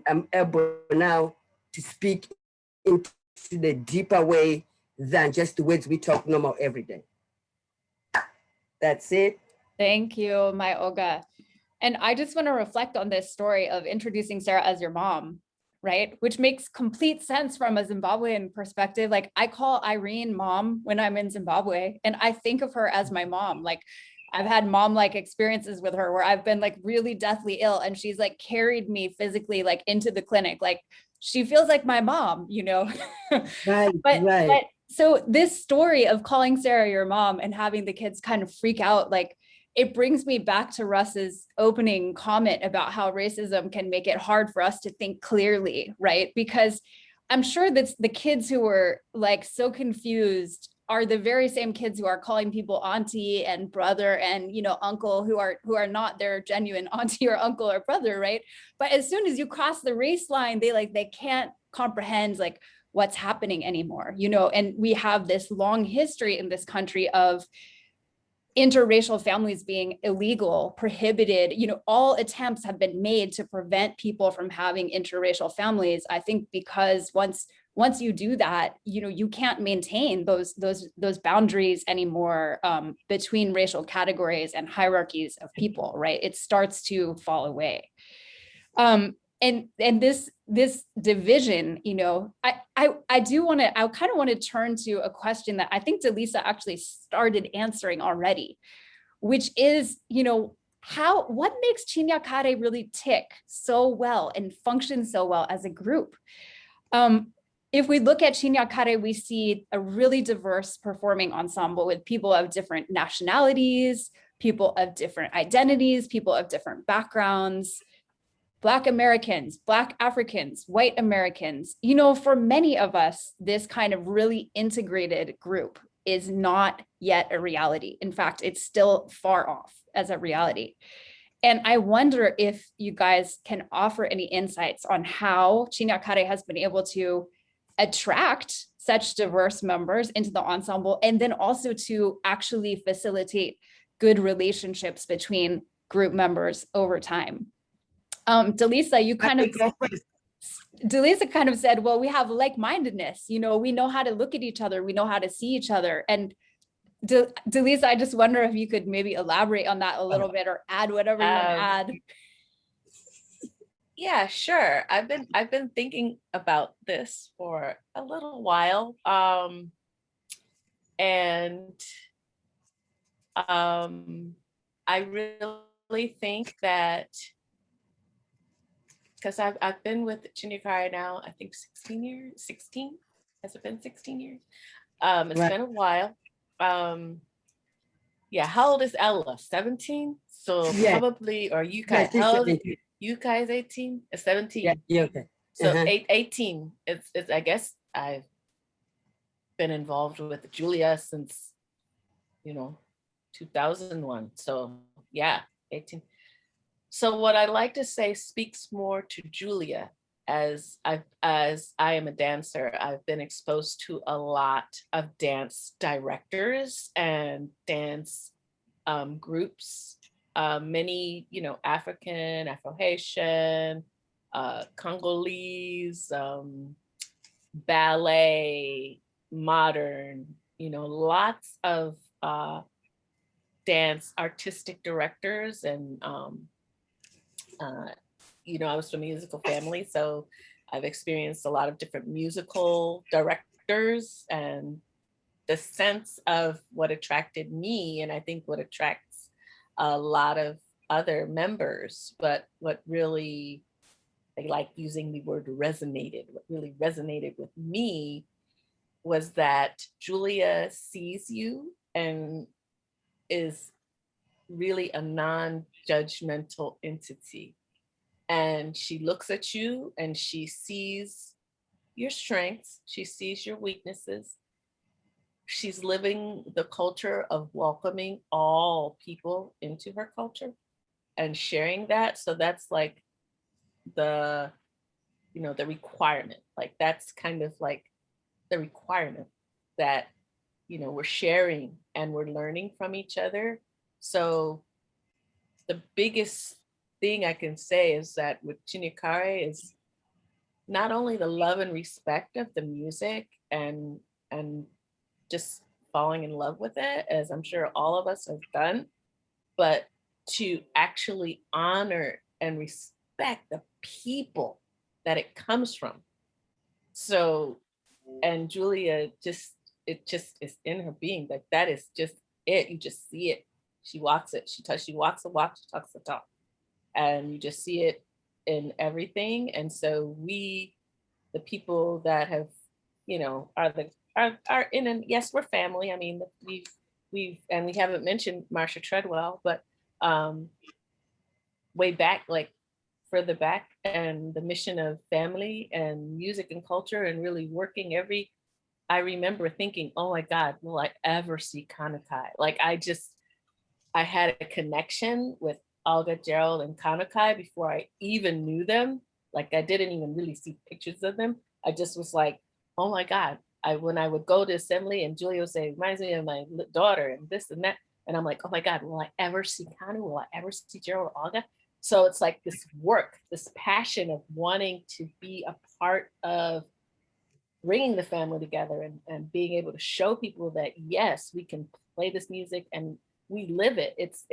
I'm able now to speak into the deeper way than just the words we talk normal every day. That's it. Thank you, my Oga. And I just want to reflect on this story of introducing Sarah as your mom, right? Which makes complete sense from a Zimbabwean perspective. Like, I call Irene mom when I'm in Zimbabwe, and I think of her as my mom. Like, I've had mom-like experiences with her where I've been like really deathly ill, and she's like carried me physically like into the clinic. Like, she feels like my mom, you know? Right, But so this story of calling Sarah your mom and having the kids kind of freak out, like, it brings me back to Russ's opening comment about how racism can make it hard for us to think clearly, right? Because I'm sure that the kids who were like so confused are the very same kids who are calling people auntie and brother and, you know, uncle, who are not their genuine auntie or uncle or brother, right? But as soon as you cross the race line, they can't comprehend like what's happening anymore, you know? And we have this long history in this country of interracial families being illegal, prohibited. You know, all attempts have been made to prevent people from having interracial families. I think because once you do that, you know, you can't maintain those boundaries anymore between racial categories and hierarchies of people, right? It starts to fall away. And this division, you know, I kind of want to turn to a question that I think DeLisa actually started answering already, which is, you know, what makes Chinyakare really tick so well and function so well as a group? If we look at Chinyakare, we see a really diverse performing ensemble with people of different nationalities, people of different identities, people of different backgrounds. Black Americans, Black Africans, white Americans. You know, for many of us, this kind of really integrated group is not yet a reality. In fact, it's still far off as a reality. And I wonder if you guys can offer any insights on how Chinyakare has been able to attract such diverse members into the ensemble, and then also to actually facilitate good relationships between group members over time. DeLisa, DeLisa kind of said, well, we have like-mindedness, you know, we know how to look at each other, we know how to see each other. And DeLisa, I just wonder if you could maybe elaborate on that a little bit or add whatever you want to add. Yeah, sure. I've been thinking about this for a little while. And I really think that, because I've been with Chinyakare now, I think 16 years, 16? Has it been 16 years? It's been a while. Yeah, how old is Ella? 17? So probably, or you guys, how old? You guys 18? 17? Yeah, okay. So 18, it's I guess I've been involved with Julia since, you know, 2001. So yeah, 18. So what I like to say speaks more to Julia, as I am a dancer. I've been exposed to a lot of dance directors and dance groups, many, you know, African, Afro-Haitian, Congolese, ballet, modern, you know, lots of dance artistic directors. And you know, I was from a musical family, so I've experienced a lot of different musical directors and the sense of what attracted me, and I think what attracts a lot of other members, but what really, I like using the word resonated, what really resonated with me was that Julia sees you and is really a non-judgmental entity. And she looks at you and she sees your strengths, she sees your weaknesses. She's living the culture of welcoming all people into her culture and sharing that. So that's like the, the requirement. Like that's kind of like the requirement that, we're sharing and we're learning from each other. So the biggest thing I can say is that with Chinyakare is not only the love and respect of the music and just falling in love with it, as I'm sure all of us have done, but to actually honor and respect the people that it comes from. So, and Julia it just is in her being, like that is just it. You just see it. She walks it, she walks the walk, she talks the talk. And you just see it in everything. And so we, the people that have, are in, and yes, we're family. I mean, we haven't mentioned Marsha Treadwell, but way back, like further back, and the mission of family and music and culture and really working I remember thinking, oh my God, will I ever see Kanakai? Like I had a connection with Olga, Gerald, and Kanakai before I even knew them. Like I didn't even really see pictures of them. I just was like, oh my God. When I would go to assembly and Julia would say, reminds me of my daughter and this and that. And I'm like, oh my God, will I ever see Kanu? Will I ever see Gerald or Olga? So it's like this work, this passion of wanting to be a part of bringing the family together and being able to show people that, yes, we can play this music and we live it. It's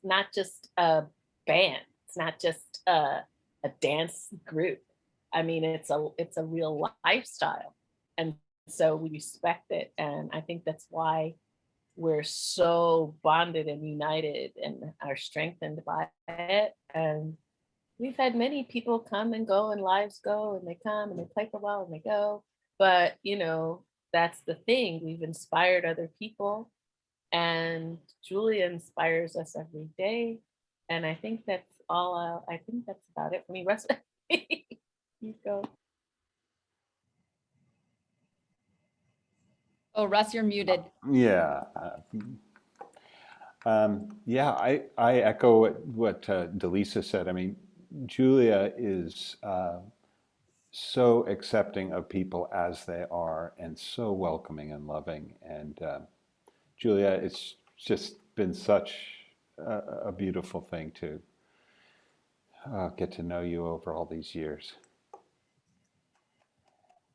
not just a band. It's not just a dance group. I mean, it's a real lifestyle. And so we respect it. And I think that's why we're so bonded and united and are strengthened by it. And we've had many people come and go and lives go, and they come and they play for a while and they go. But, that's the thing. We've inspired other people, and Julia inspires us every day. And I think that's all. I think that's about it for me. Russ, you go. Oh, Russ, you're muted. Yeah. Yeah, I echo what DeLisa said. I mean, Julia is so accepting of people as they are and so welcoming and loving. And Julia, it's just been such a beautiful thing to get to know you over all these years.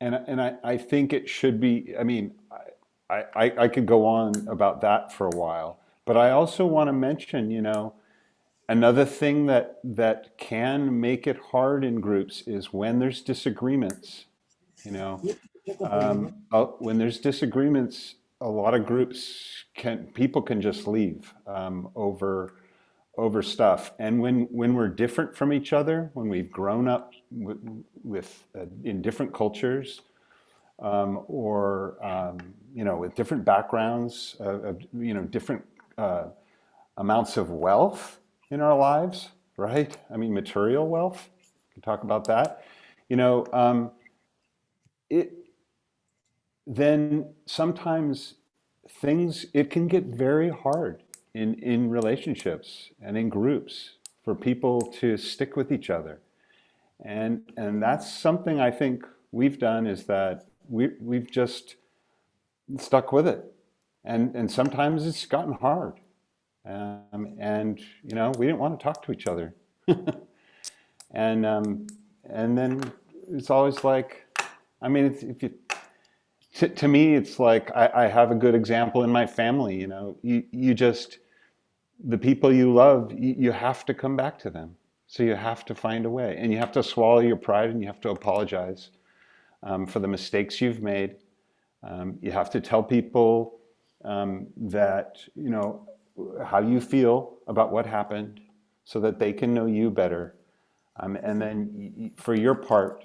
And I think it should be, I mean, I could go on about that for a while, but I also want to mention, another thing that can make it hard in groups is when there's disagreements. When there's disagreements, a lot of groups people can just leave over stuff. And when we're different from each other, when we've grown up with in different cultures, or with different backgrounds, different amounts of wealth in our lives, right? I mean, material wealth. We can talk about that. Then sometimes it can get very hard in relationships and in groups for people to stick with each other. And that's something I think we've done, is that we've just stuck with it. And sometimes it's gotten hard. And we didn't want to talk to each other. And then it's always like, I mean, to me, it's like I have a good example in my family. You just, the people you love, you have to come back to them. So you have to find a way, and you have to swallow your pride, and you have to apologize for the mistakes you've made. You have to tell people that, you know, how you feel about what happened so that they can know you better. And then for your part,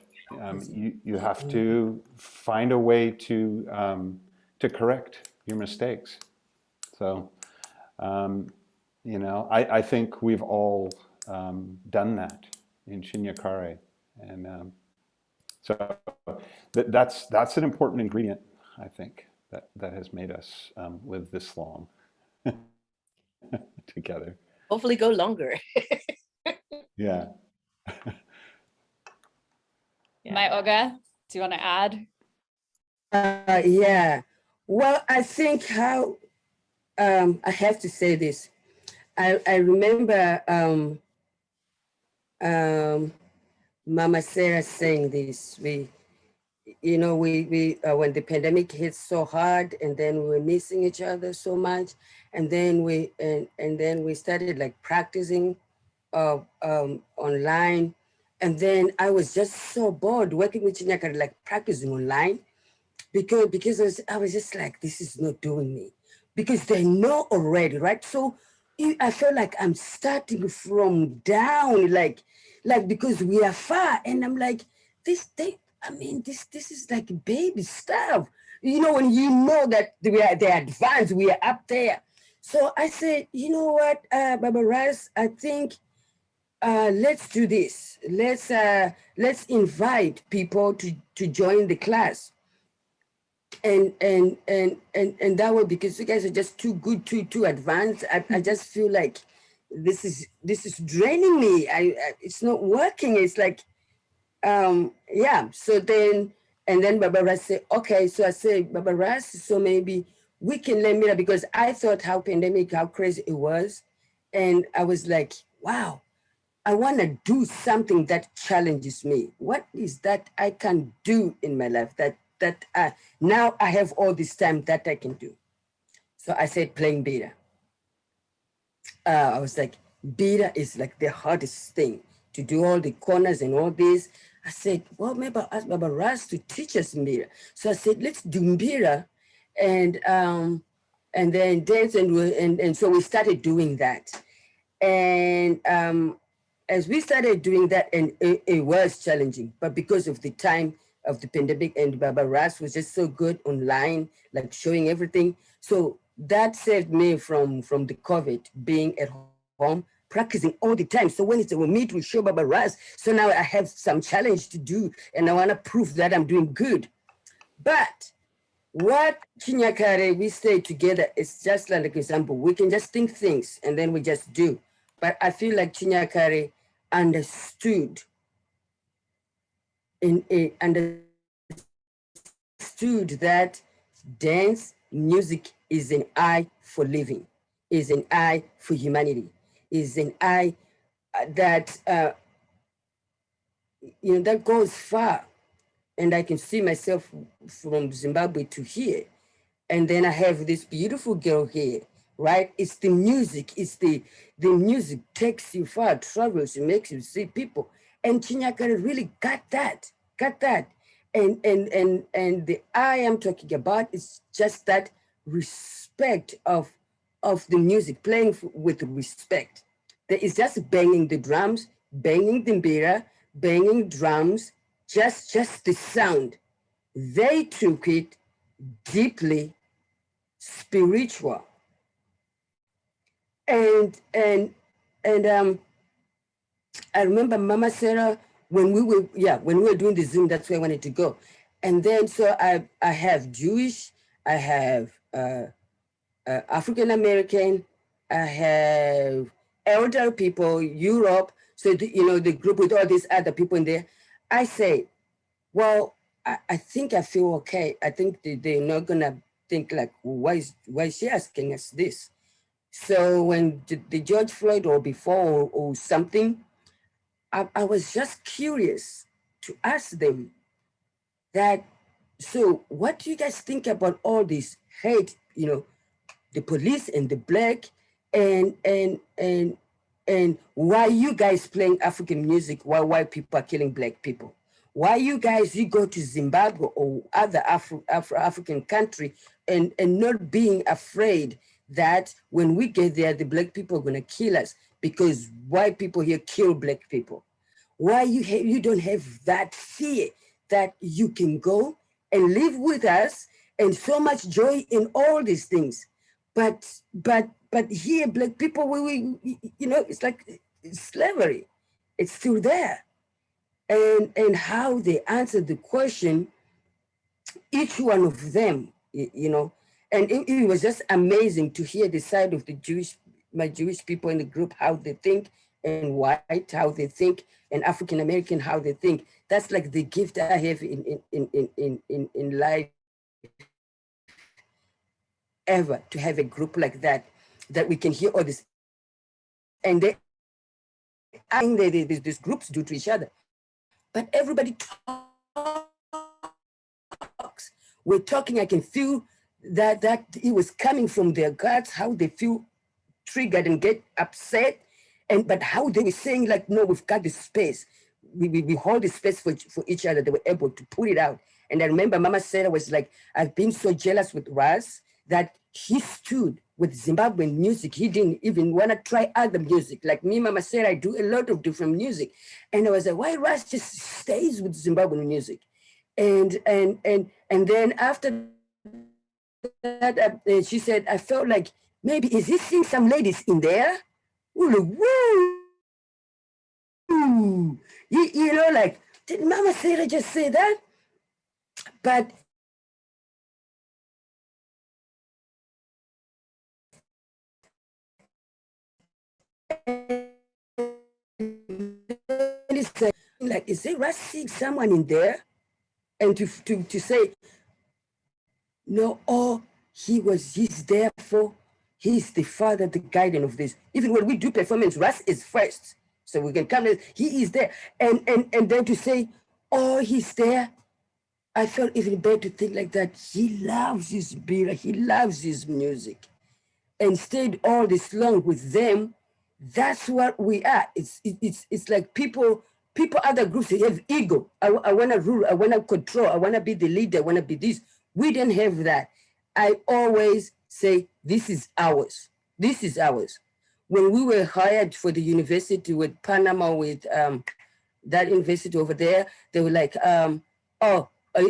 you have to find a way to correct your mistakes. So, you know, I think we've all done that in Chinyakare. And so that's an important ingredient, I think, that has made us live this long together. Hopefully go longer. Yeah. My Olga, do you want to add? Yeah. Well, I think how I have to say this. I remember Mama Sarah saying this. You know, we when the pandemic hit so hard, and then we were missing each other so much, and then we started like practicing online, and then I was just so bored working with Chinyakare, like practicing online, because I was just like, this is not doing me, because they know already, right? So I feel like I'm starting from down, like because we are far, and I'm like, this is like baby stuff, you know, when you know that they're advanced, we are up there. So I said, you know what, Baba Rice, I think let's do this. Let's invite people to join the class. And that way, because you guys are just too good, too advanced. I just feel like this is draining me. It's not working. It's like yeah. So then Baba Ras said, okay. So I said, Baba Ras, so maybe we can let me, because I thought how crazy it was, and I was like, wow, I want to do something that challenges me. What is that I can do in my life that now I have all this time that I can do? So I said playing beta. I was like, beta is like the hardest thing to do, all the corners and all this. I said, well, maybe I'll ask Baba Ras to teach us beta. So I said, let's do beta, and then dance, and so we started doing that. And as we started doing that, and it was challenging, but because of the time of the pandemic, and Baba Ras was just so good online, like showing everything. So that saved me from the COVID, being at home, practicing all the time. So when we meet, we show Baba Ras. So now I have some challenge to do, and I want to prove that I'm doing good. But what Chinyakare, we stay together, is just like an example. We can just think things and then we just do. But I feel like Chinyakare understood that dance music is an eye for living, is an eye for humanity, is an eye that that goes far. And I can see myself from Zimbabwe to here. And then I have this beautiful girl here, right? It's the music. It's the music takes you far, travels, it makes you see people. And Chinyakare really got that. And the I am talking about is just that respect of the music, playing with respect. There is just banging the drums, banging the mbira, banging drums, just the sound. They took it deeply spiritual. And I remember Mama Sarah, when we were doing the Zoom, that's where I wanted to go. And then so I have Jewish, I have African American, I have elder people, Europe. So the group with all these other people in there. I say, well, I think I feel okay. I think they're not gonna think like, why is she asking us this? So when the George Floyd or before or something, I was just curious to ask them that, so what do you guys think about all this hate, the police and the black, and why you guys playing African music while white people are killing black people? Why you guys, you go to Zimbabwe or other African country and not being afraid that when we get there, the black people are gonna kill us because white people here kill black people. Why you don't have that fear that you can go and live with us and so much joy in all these things. But here, black people, we you know, it's like slavery. It's still there. And how they answer the question, each one of them, you know, and it was just amazing to hear the side of the my Jewish people in the group, how they think, and white, how they think, and African American, how they think. That's like the gift I have in life ever, to have a group like that, that we can hear all this. And they, I think these groups do to each other, but everybody talks. We're talking, I can feel that it was coming from their guts, how they feel triggered and get upset, but how they were saying like, no, we've got this space. We hold the space for each other. They were able to put it out. And I remember Mama Sarah was like, I've been so jealous with Russ that he stood with Zimbabwean music. He didn't even want to try other music. Like me, Mama Sarah, I do a lot of different music. And I was like, why Russ just stays with Zimbabwean music? And then after that, she said, I felt like, maybe, is he seeing some ladies in there? Woo! You know, like, did Mama Sarah just say that? But like, is there Russ seeing someone in there? And to say, no, he's there for, he's the father, the guardian of this. Even when we do performance, Russ is first. So we can come in, he is there. And then to say, oh, he's there. I felt even better to think like that. He loves his beer, he loves his music. And stayed all this long with them. That's what we are. It's like people, other groups, they have ego. I want to rule, I want to control, I want to be the leader, I want to be this. We didn't have that. I always say, this is ours. This is ours. When we were hired for the university with Panama, with that university over there, they were like,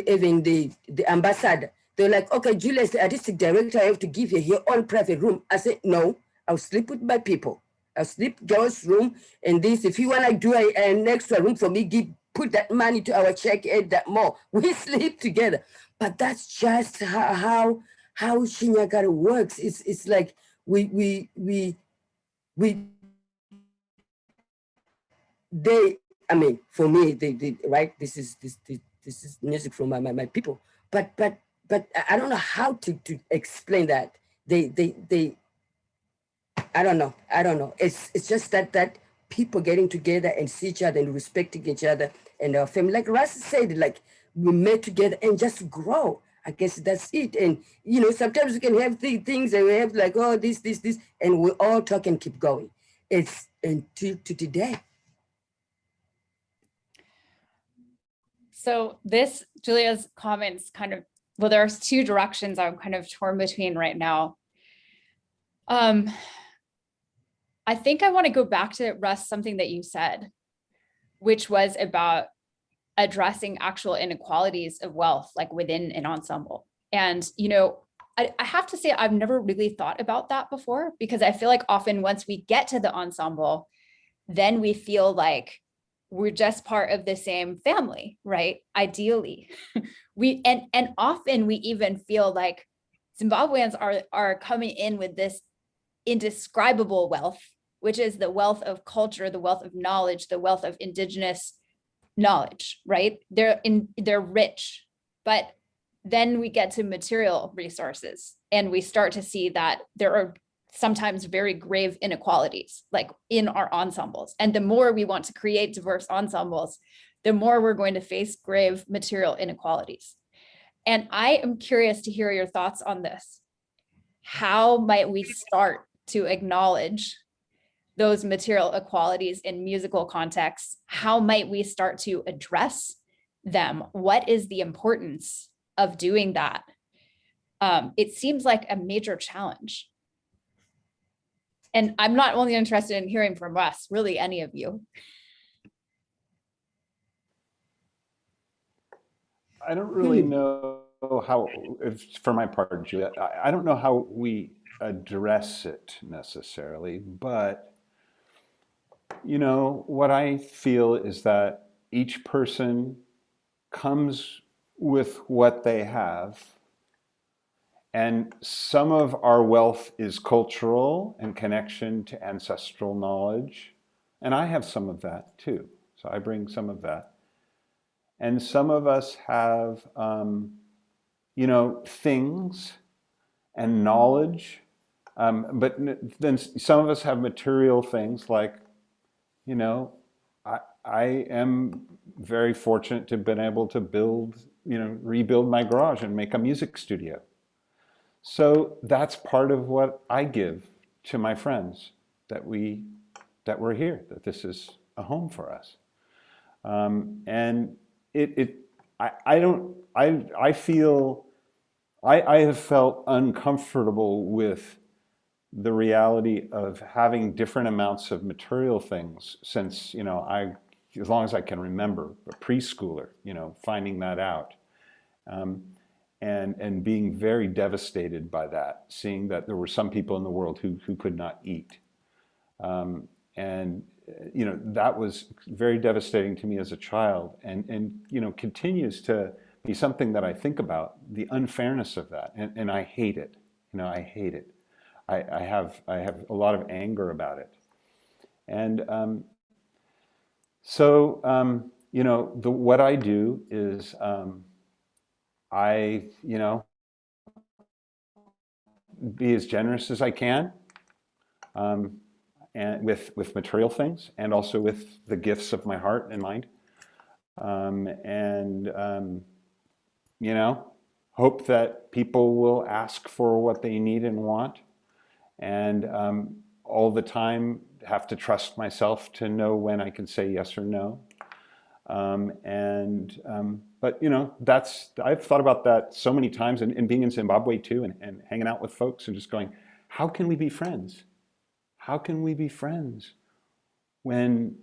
even the ambassador, they were like, okay, Julia is the artistic director, I have to give you your own private room. I said, no, I'll sleep with my people. I'll sleep girls' room and this. If you want to do an extra room for me, put that money to our check, add that more. We sleep together. But that's just how Chinyakare works. It's like I mean, for me, they right. This is music from my people. But I don't know how to explain that. They I don't know. It's just that people getting together and see each other and respecting each other and our family. Like Russ said, like we met together and just grow. I guess that's it. And you know, sometimes we can have things and we have like, oh, this, and we all talk and keep going. It's until to today. So this, Julia's comments kind of, well, there's two directions I'm kind of torn between right now. I think I want to go back to, Russ, something that you said, which was about addressing actual inequalities of wealth, like within an ensemble. And, you know, I have to say, I've never really thought about that before, because I feel like often once we get to the ensemble, then we feel like we're just part of the same family, right? Ideally, and often we even feel like Zimbabweans are coming in with this indescribable wealth, which is the wealth of culture, the wealth of knowledge, the wealth of indigenous knowledge, right? They're rich, but then we get to material resources and we start to see that there are sometimes very grave inequalities, like in our ensembles. And the more we want to create diverse ensembles, the more we're going to face grave material inequalities. And I am curious to hear your thoughts on this. How might we start to acknowledge those material equalities in musical contexts? How might we start to address them, what is the importance of doing that? It seems like a major challenge. And I'm not only interested in hearing from Russ, really any of you. I don't really know how, for my part, Julia, I don't know how we address it necessarily, but what I feel is that each person comes with what they have, and some of our wealth is cultural and connection to ancestral knowledge, and I have some of that too, so I bring some of that. And some of us have, things and knowledge, but then some of us have material things like, I am very fortunate to have been able to build, rebuild my garage and make a music studio. So that's part of what I give to my friends, that we're here, that this is a home for us. And I have felt uncomfortable with the reality of having different amounts of material things since, as long as I can remember, a preschooler, finding that out. And being very devastated by that, seeing that there were some people in the world who could not eat. That was very devastating to me as a child, and continues to be something that I think about, the unfairness of that, and I hate it. I hate it. I have a lot of anger about it, and what I do is I be as generous as I can. And with material things, and also with the gifts of my heart and mind, hope that people will ask for what they need and want, and all the time have to trust myself to know when I can say yes or no. But I've thought about that so many times, and being in Zimbabwe too, and hanging out with folks and just going, how can we be friends? How can we be friends when,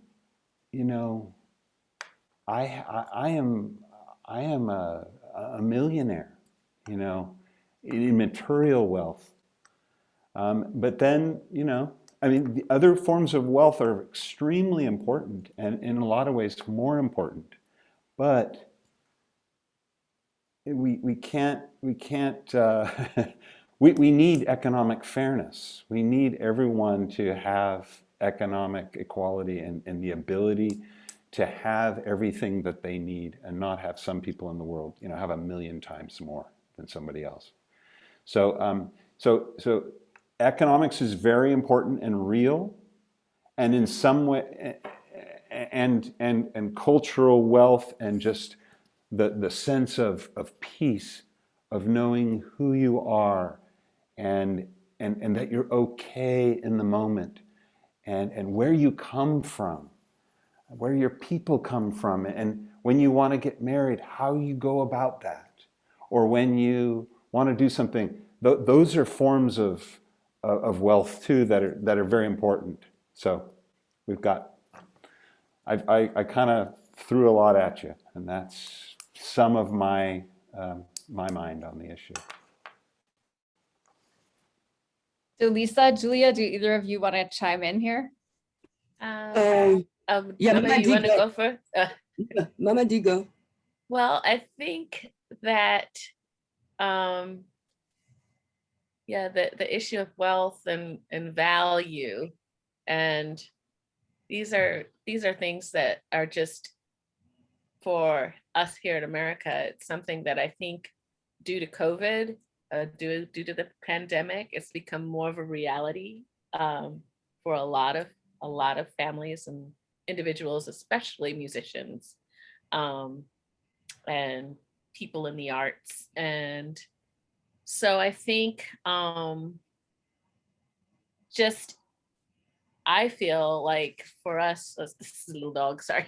I am a millionaire, in material wealth. But then, the other forms of wealth are extremely important, and in a lot of ways more important. But we can't we need economic fairness. We need everyone to have economic equality and the ability to have everything that they need, and not have some people in the world, have 1,000,000 times more than somebody else. So economics is very important and real, and in some way, and cultural wealth, and just the sense of peace, of knowing who you are, and that you're okay in the moment, and where you come from, where your people come from, and when you want to get married, how you go about that, or when you want to do something. Those are forms of wealth too that are very important. So I kind of threw a lot at you, and that's some of my mind on the issue. DeLisa, Julia, do either of you want to chime in here? Yeah, Mama, Mama, you want to go first? Mama, do go. Well, I think that, the issue of wealth and value, and these are things that are just, for us here in America, it's something that I think due to COVID, due to the pandemic, it's become more of a reality for a lot of families and individuals, especially musicians, and people in the arts. And so I think I feel like for us, this is a little dog, sorry.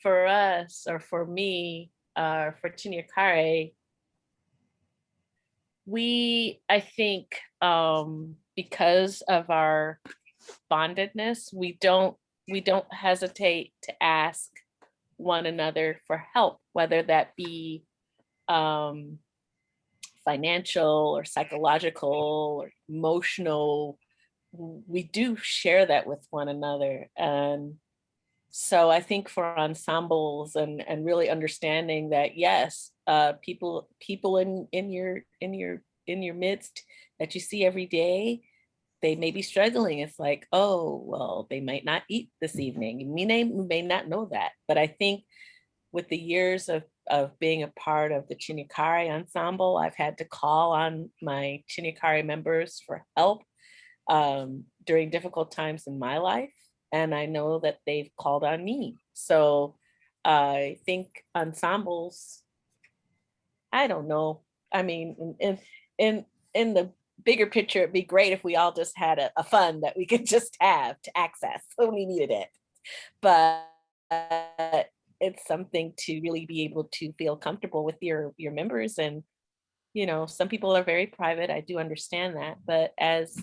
for us, or for me, for Chinyakare, I think, because of our bondedness, we don't hesitate to ask one another for help, whether that be financial or psychological or emotional. We do share that with one another. And so I think for ensembles and really understanding that, yes, people in your midst that you see every day, they may be struggling. It's like, oh, well, they might not eat this evening. You may not know that. But I think with the years of being a part of the Chinyakare ensemble, I've had to call on my Chinyakare members for help during difficult times in my life. And I know that they've called on me. So I think ensembles, I don't know. I mean, in the bigger picture, it'd be great if we all just had a fund that we could just have to access when we needed it. But it's something to really be able to feel comfortable with your members. And, you know, some people are very private. I do understand that, but as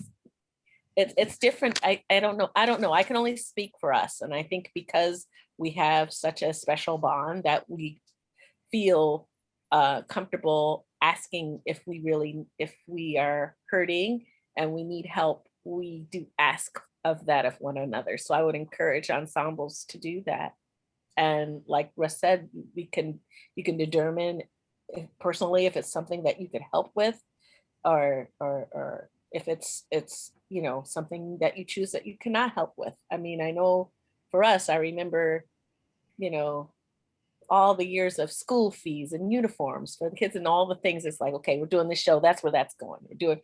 it's different. I don't know. I can only speak for us. And I think because we have such a special bond that we feel comfortable asking if we are hurting and we need help, we do ask of that of one another. So I would encourage ensembles to do that. And like Russ said, you can determine personally if it's something that you could help with, or if it's you know, something that you choose that you cannot help with. I mean, I know for us, I remember, you know, all the years of school fees and uniforms for the kids and all the things. It's like, okay, we're doing this show, that's where that's going. We're doing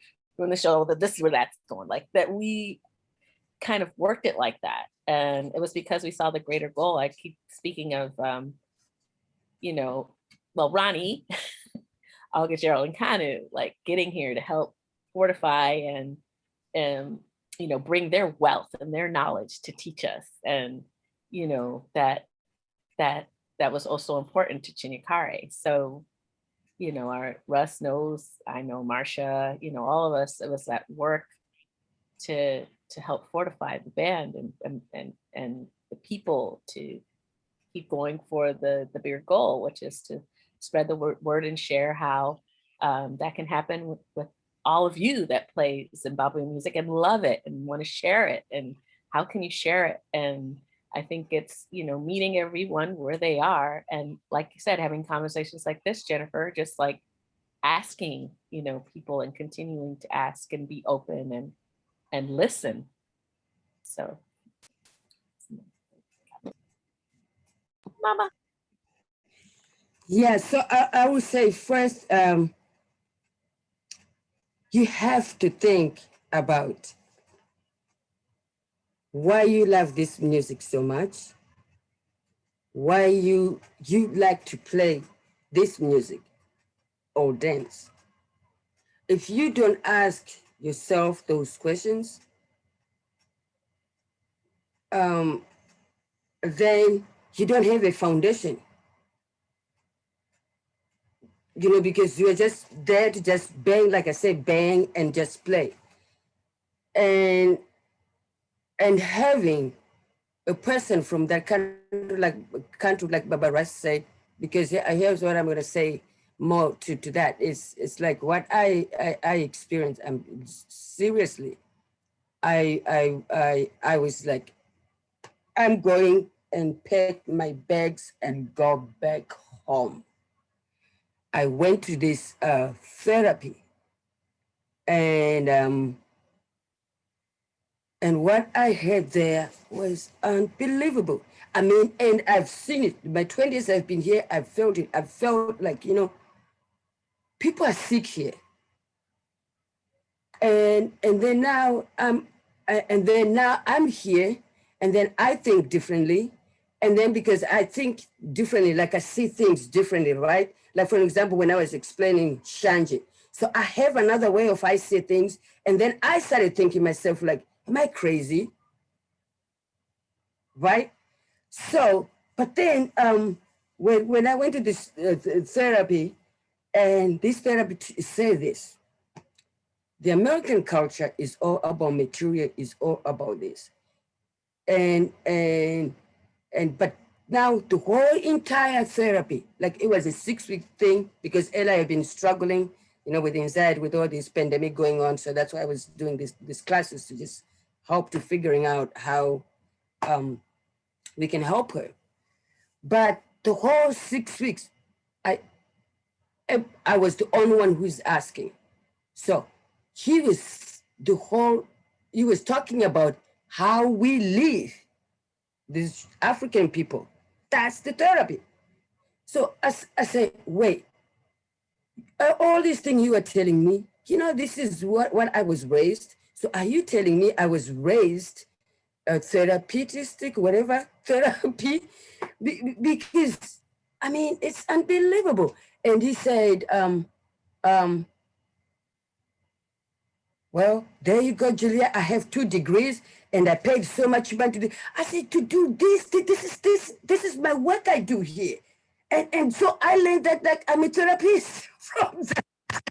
the show, this is where that's going. Like that, we kind of worked it like that. And it was because we saw the greater goal. I keep speaking of, you know, well, Ronnie, Olga, Gerald, and Kanu, like getting here to help fortify and you know, bring their wealth and their knowledge to teach us. And, you know, that was also important to Chinyakare. So, you know, our Russ knows, I know Marcia, you know, all of us, it was that work to help fortify the band and the people to keep going for the bigger goal, which is to spread the word and share how that can happen with all of you that play Zimbabwean music and love it and want to share it. And how can you share it? And I think it's, you know, meeting everyone where they are. And like you said, having conversations like this, Jennifer, just like asking, you know, people and continuing to ask and be open and listen. So. Mama. Yeah, so I would say first, you have to think about why you love this music so much, why you like to play this music or dance. If you don't ask yourself those questions, then you don't have a foundation. You know, because you're just there to just bang, like I said, bang and just play. And having a person from that country like Baba Russ said, because here's what I'm going to say more to that. It's like what I experienced. Seriously, I was like, I'm going and pack my bags and go back home. I went to this therapy, and what I had there was unbelievable. I mean, and I've seen it. In my 20s, I've been here. I've felt it. I felt like, you know, people are sick here. And then now I'm here, and then I think differently. And then because I think differently, like I see things differently, right? Like, for example, when I was explaining Shanji. So I have another way of I see things. And then I started thinking myself, like, am I crazy? Right? So, But then when I went to this therapy, and this therapy said this, the American culture is all about material, is all about this. And but now the whole entire therapy, like it was a 6-week thing because Ella had been struggling, with anxiety with all this pandemic going on. So that's why I was doing these classes to just help to figuring out how we can help her. But the whole 6 weeks, I was the only one who's asking. So he was talking about how we live, these African people. That's the therapy. So I say, wait, all these things you are telling me, this is what I was raised. So are you telling me I was raised therapeutic, whatever therapy? Because, it's unbelievable. And he said, well, there you go, Julia. I have 2 degrees and I paid so much money to do. I said, to do this is my work I do here. And so I learned that like I'm a therapist from that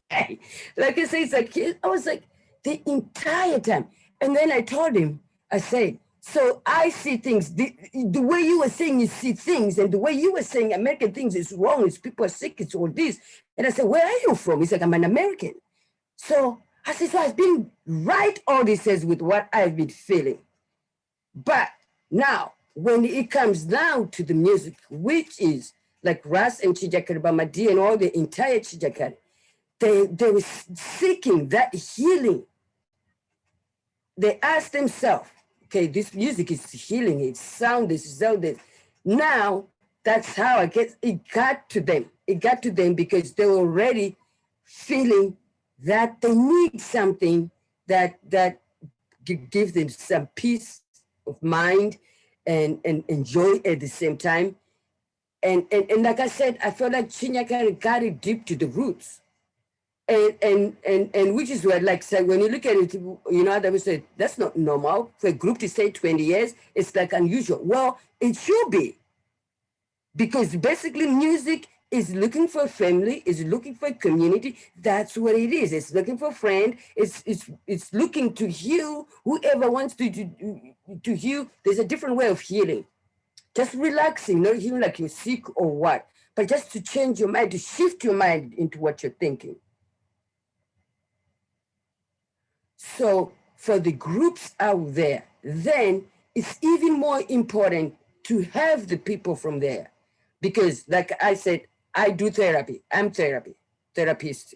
day. Like I say, it's like, I was like the entire time. And then I told him, I said, so I see things, the way you were saying you see things, and the way you were saying American things is wrong, it's people are sick, it's all this. And I said, where are you from? He's like, I'm an American. So I said, so I've been right all this says with what I've been feeling. But now, when it comes down to the music, which is like Russ and Chinyakare Bamadi and all the entire Chinyakare, they were seeking that healing. They asked themselves, okay, this music is healing, it's sound, this is this. Now, that's how I guess it got to them. It got to them because they were already feeling that they need something that gives them some peace of mind and joy at the same time. And like I said, I felt like Chinyakare got it deep to the roots. And which is where, like, say, when you look at it, they would say, that's not normal for a group to say 20 years. It's like unusual. Well, it should be. Because basically music is looking for a family, is looking for a community. That's what it is. It's looking for a friend. It's looking to heal whoever wants to heal. There's a different way of healing. Just relaxing, not healing like you're sick or what, but just to change your mind, to shift your mind into what you're thinking. So for the groups out there, then it's even more important to have the people from there. Because like I said, I do therapy. I'm therapist.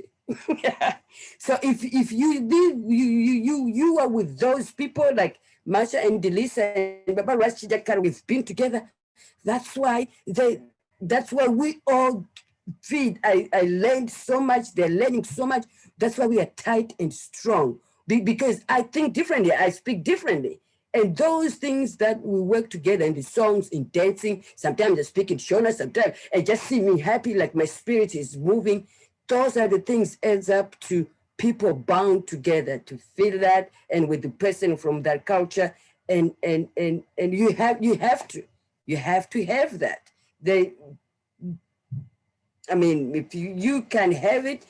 So if you are with those people like Masha and DeLisa and Baba Russ Chinyakare, we've been together. That's why we all feed. I learned so much. They're learning so much. That's why we are tight and strong. Because I think differently. I speak differently. And those things that we work together in the songs, in dancing, sometimes I speak in Shona, sometimes I just see me happy, like my spirit is moving. Those are the things ends up to people bound together to feel that, and with the person from that culture, and you have to have that. If you can have it,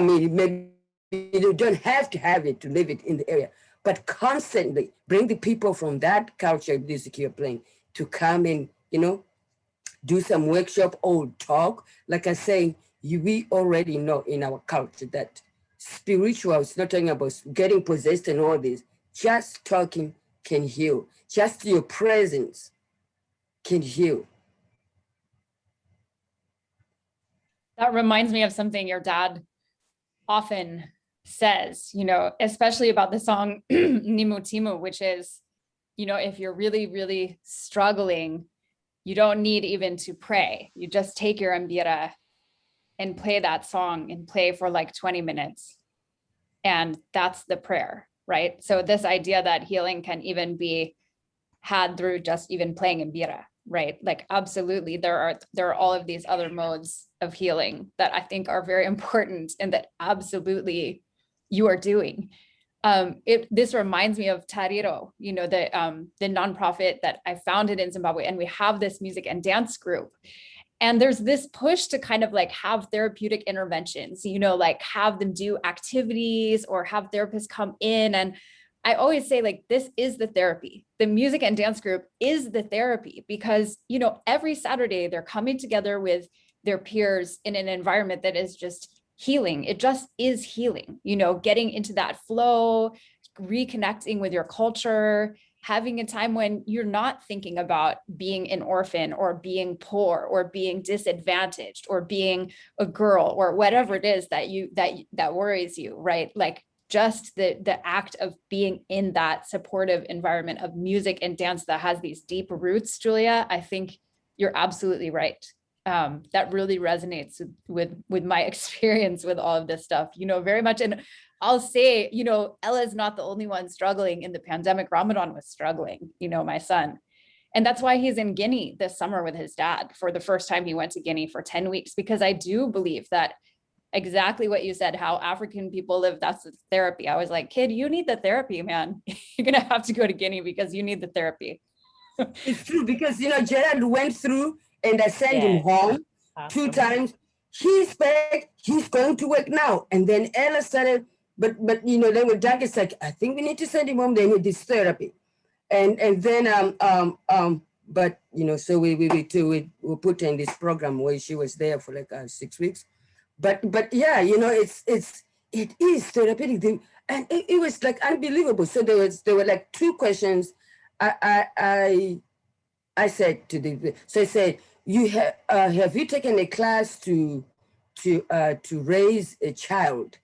maybe you don't have to have it to live it in the area, but constantly bring the people from that culture music you're playing to come and, do some workshop or talk. Like I say, we already know in our culture that spiritual, it's not talking about getting possessed and all this, just talking can heal. Just your presence can heal. That reminds me of something your dad often says, especially about the song Nimu Timu, which is, if you're really, really struggling, you don't need even to pray. You just take your mbira and play that song and play for like 20 minutes. And that's the prayer, right? So this idea that healing can even be had through just even playing mbira, right? Like absolutely, there are all of these other modes of healing that I think are very important and that absolutely you are doing. This reminds me of Tariro, the nonprofit that I founded in Zimbabwe, and we have this music and dance group. And there's this push to kind of like have therapeutic interventions, like have them do activities or have therapists come in. And I always say, like, this is the therapy. The music and dance group is the therapy because, every Saturday they're coming together with their peers in an environment that is just healing. It just is healing, getting into that flow, reconnecting with your culture, having a time when you're not thinking about being an orphan or being poor or being disadvantaged or being a girl or whatever it is that worries you, right? Like just the act of being in that supportive environment of music and dance that has these deep roots, Julia, I think you're absolutely right. That really resonates with my experience with all of this stuff, very much. And I'll say, Ella's not the only one struggling in the pandemic. Ramadan was struggling, my son. And that's why he's in Guinea this summer with his dad. For the first time, he went to Guinea for 10 weeks, because I do believe that exactly what you said, how African people live, that's the therapy. I was like, kid, you need the therapy, man. You're going to have to go to Guinea because you need the therapy. It's true, because, Gerard went through and I sent him home 2 times. He's back, he's going to work now. And then Ella started, but then with Doug, it's like, I think we need to send him home, they need this therapy. And then, but, so we put her in this program where she was there for like 6 weeks. But yeah, it is therapeutic. And it was like unbelievable. So there were like 2 questions I said to the, so I said, have you taken a class to raise a child?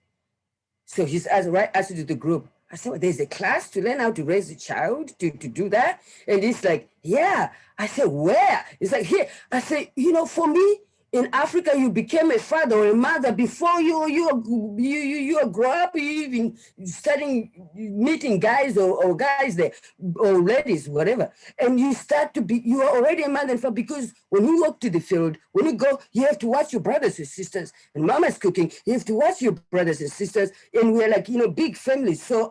So he's asked to the group. I said, well, there's a class to learn how to raise a child, to do that? And he's like, yeah. I said, where? It's like, here. I said, for me, in Africa, you became a father or a mother before you grow up, you even starting meeting guys or guys there, or ladies, whatever. And you start to be, you are already a mother and father, because when you walk to the field, when you go, you have to watch your brothers and sisters. And mama's cooking, you have to watch your brothers and sisters. And we're like, big families. So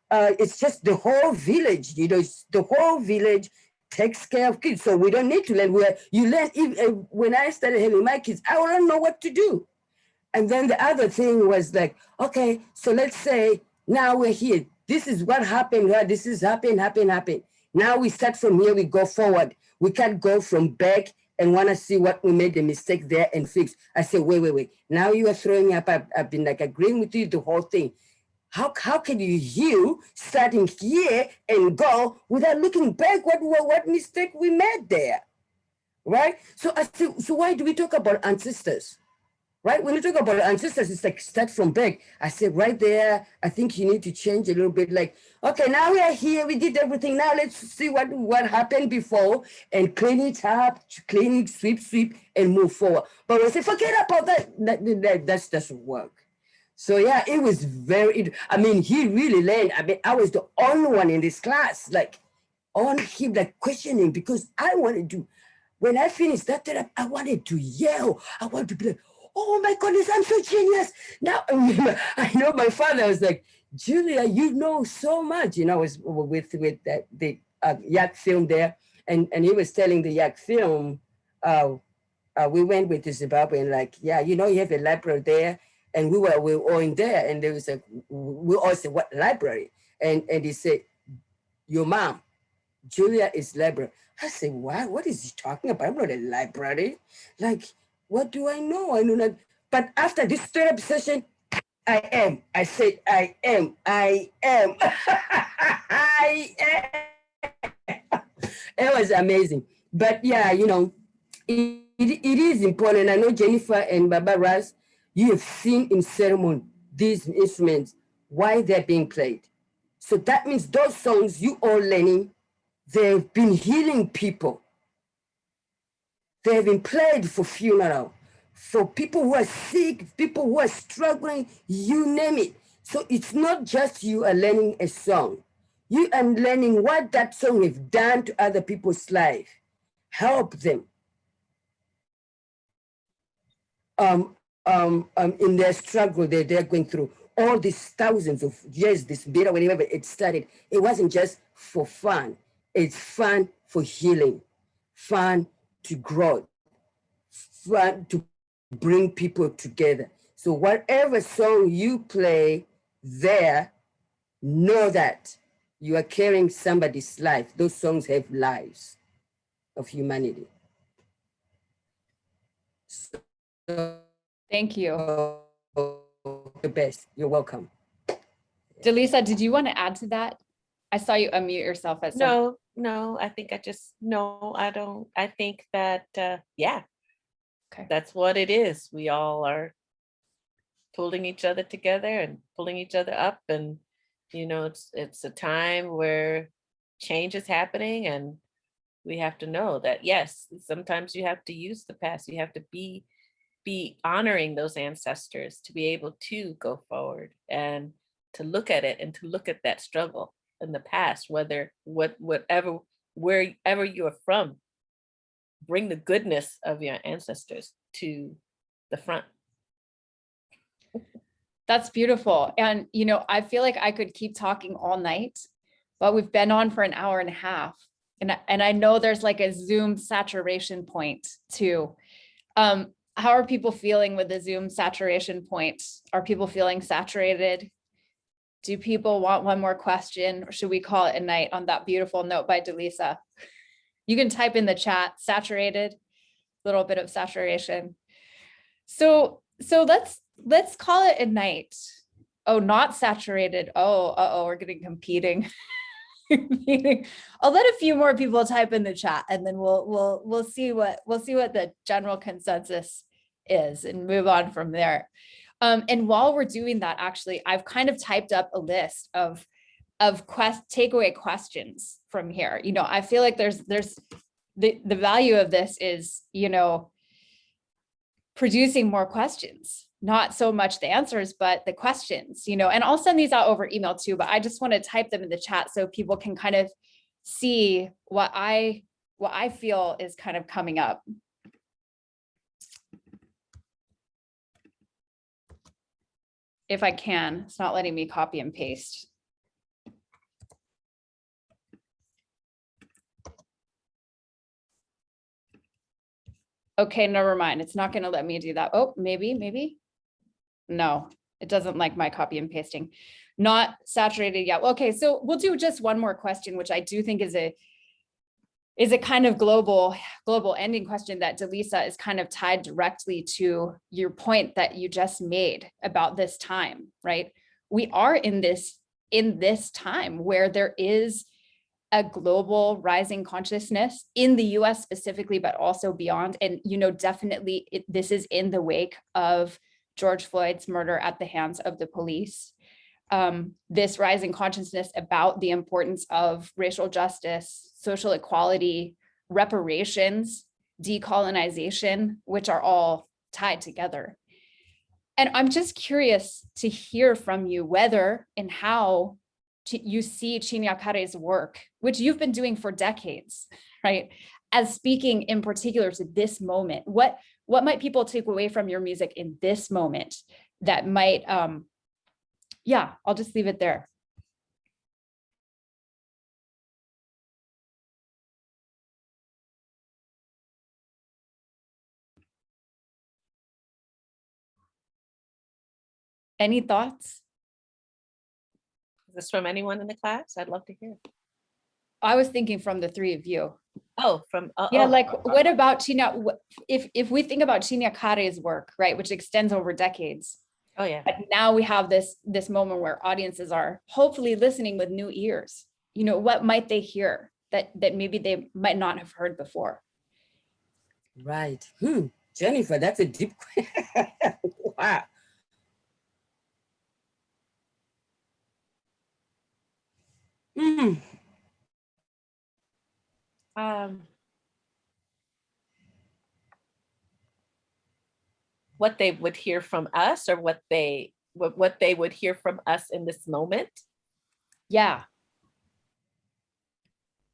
it's just the whole village, it's the whole village takes care of kids. So we don't need to learn. You learn. When I started having my kids, I don't know what to do. And then the other thing was like, okay, so let's say now we're here. This is what happened. This is happen. Now we start from here, we go forward. We can't go from back and want to see what we made a mistake there and fix. I say, wait. Now you are throwing up. I've been like agreeing with you the whole thing. How can you heal starting here and go without looking back what mistake we made there, right? So I said, so why do we talk about ancestors, right? When you talk about ancestors, it's like start from back. I said right there, I think you need to change a little bit. Like, okay, now we are here, we did everything. Now let's see what happened before and clean it up, clean it, sweep, and move forward. But I say, forget about that doesn't work. So yeah, it was he really learned. I was the only one in this class, like on him, like questioning, because I wanted to, when I finished that therapy, I wanted to yell. I wanted to be like, oh my goodness, I'm so genius. Now, I know my father was like, Julia, you know so much. I was with the Yak film there, and he was telling the Yak film, we went with the Zimbabwe and like, yeah, you have a library there. And we were all in there, and there was we all said, what library? And he said, your mom, Julia, is library. I said, what is he talking about? I'm not a library. Like, what do I know? I know not. But after this therapy session, I am. I said, I am. I am. It was amazing. But yeah, it is important. I know Jennifer and Baba Raz, you have seen in ceremony these instruments, why they're being played. So that means those songs you are learning, they've been healing people. They've been played for funeral, for people who are sick, people who are struggling, you name it. So it's not just you are learning a song. You are learning what that song has done to other people's life. Help them. In their struggle they're going through, all these thousands of years, this beta, whenever it started, it wasn't just for fun. It's fun for healing, fun to grow, fun to bring people together. So whatever song you play there, know that you are carrying somebody's life. Those songs have lives of humanity. So, Thank you. the best. You're welcome. DeLisa, did you want to add to that? I saw you unmute yourself at some. No, I think I don't. I think that, yeah, Okay. that's what it is. We all are pulling each other together and pulling each other up. And, it's a time where change is happening, and we have to know that, yes, sometimes you have to use the past. You have to be honoring those ancestors to be able to go forward and to look at it and to look at that struggle in the past, wherever you're from, bring the goodness of your ancestors to the front. That's beautiful. And, I feel like I could keep talking all night, but we've been on for an hour and a half. And I know there's like a Zoom saturation point too. How are people feeling with the Zoom saturation point? Are people feeling saturated? Do people want one more question, or should we call it a night on that beautiful note by DeLisa? You can type in the chat, saturated, little bit of saturation. So let's call it a night. Oh, not saturated. Oh, we're getting competing. I'll let a few more people type in the chat, and then we'll see what the general consensus is and move on from there. And while we're doing that, actually, I've kind of typed up a list of takeaway questions from here. I feel like there's the value of this is, producing more questions, not so much the answers, but the questions, and I'll send these out over email too, but I just want to type them in the chat so people can kind of see what I feel is kind of coming up. If I can, it's not letting me copy and paste. Okay, never mind. It's not going to let me do that. Oh, maybe. No, it doesn't like my copy and pasting. Not saturated yet. Okay, so we'll do just one more question, which I do think is a kind of global ending question that DeLisa is kind of tied directly to your point that you just made about this time, right? We are in this time where there is a global rising consciousness in the US specifically, but also beyond. And, definitely this is in the wake of George Floyd's murder at the hands of the police. This rising consciousness about the importance of racial justice, social equality, reparations, decolonization, which are all tied together. And I'm just curious to hear from you whether and how you see Chinyakare's work, which you've been doing for decades, right, as speaking in particular to this moment. What might people take away from your music in this moment that might, I'll just leave it there. Any thoughts? Is this from anyone in the class? I'd love to hear. I was thinking from the three of you. Oh, what about if we think about Chinyakare's work, right, which extends over decades. Oh yeah. But now we have this moment where audiences are hopefully listening with new ears. What might they hear that maybe they might not have heard before? Right. Jennifer, that's a deep question. Wow. What they would hear from us, or what they would hear from us in this moment? Yeah.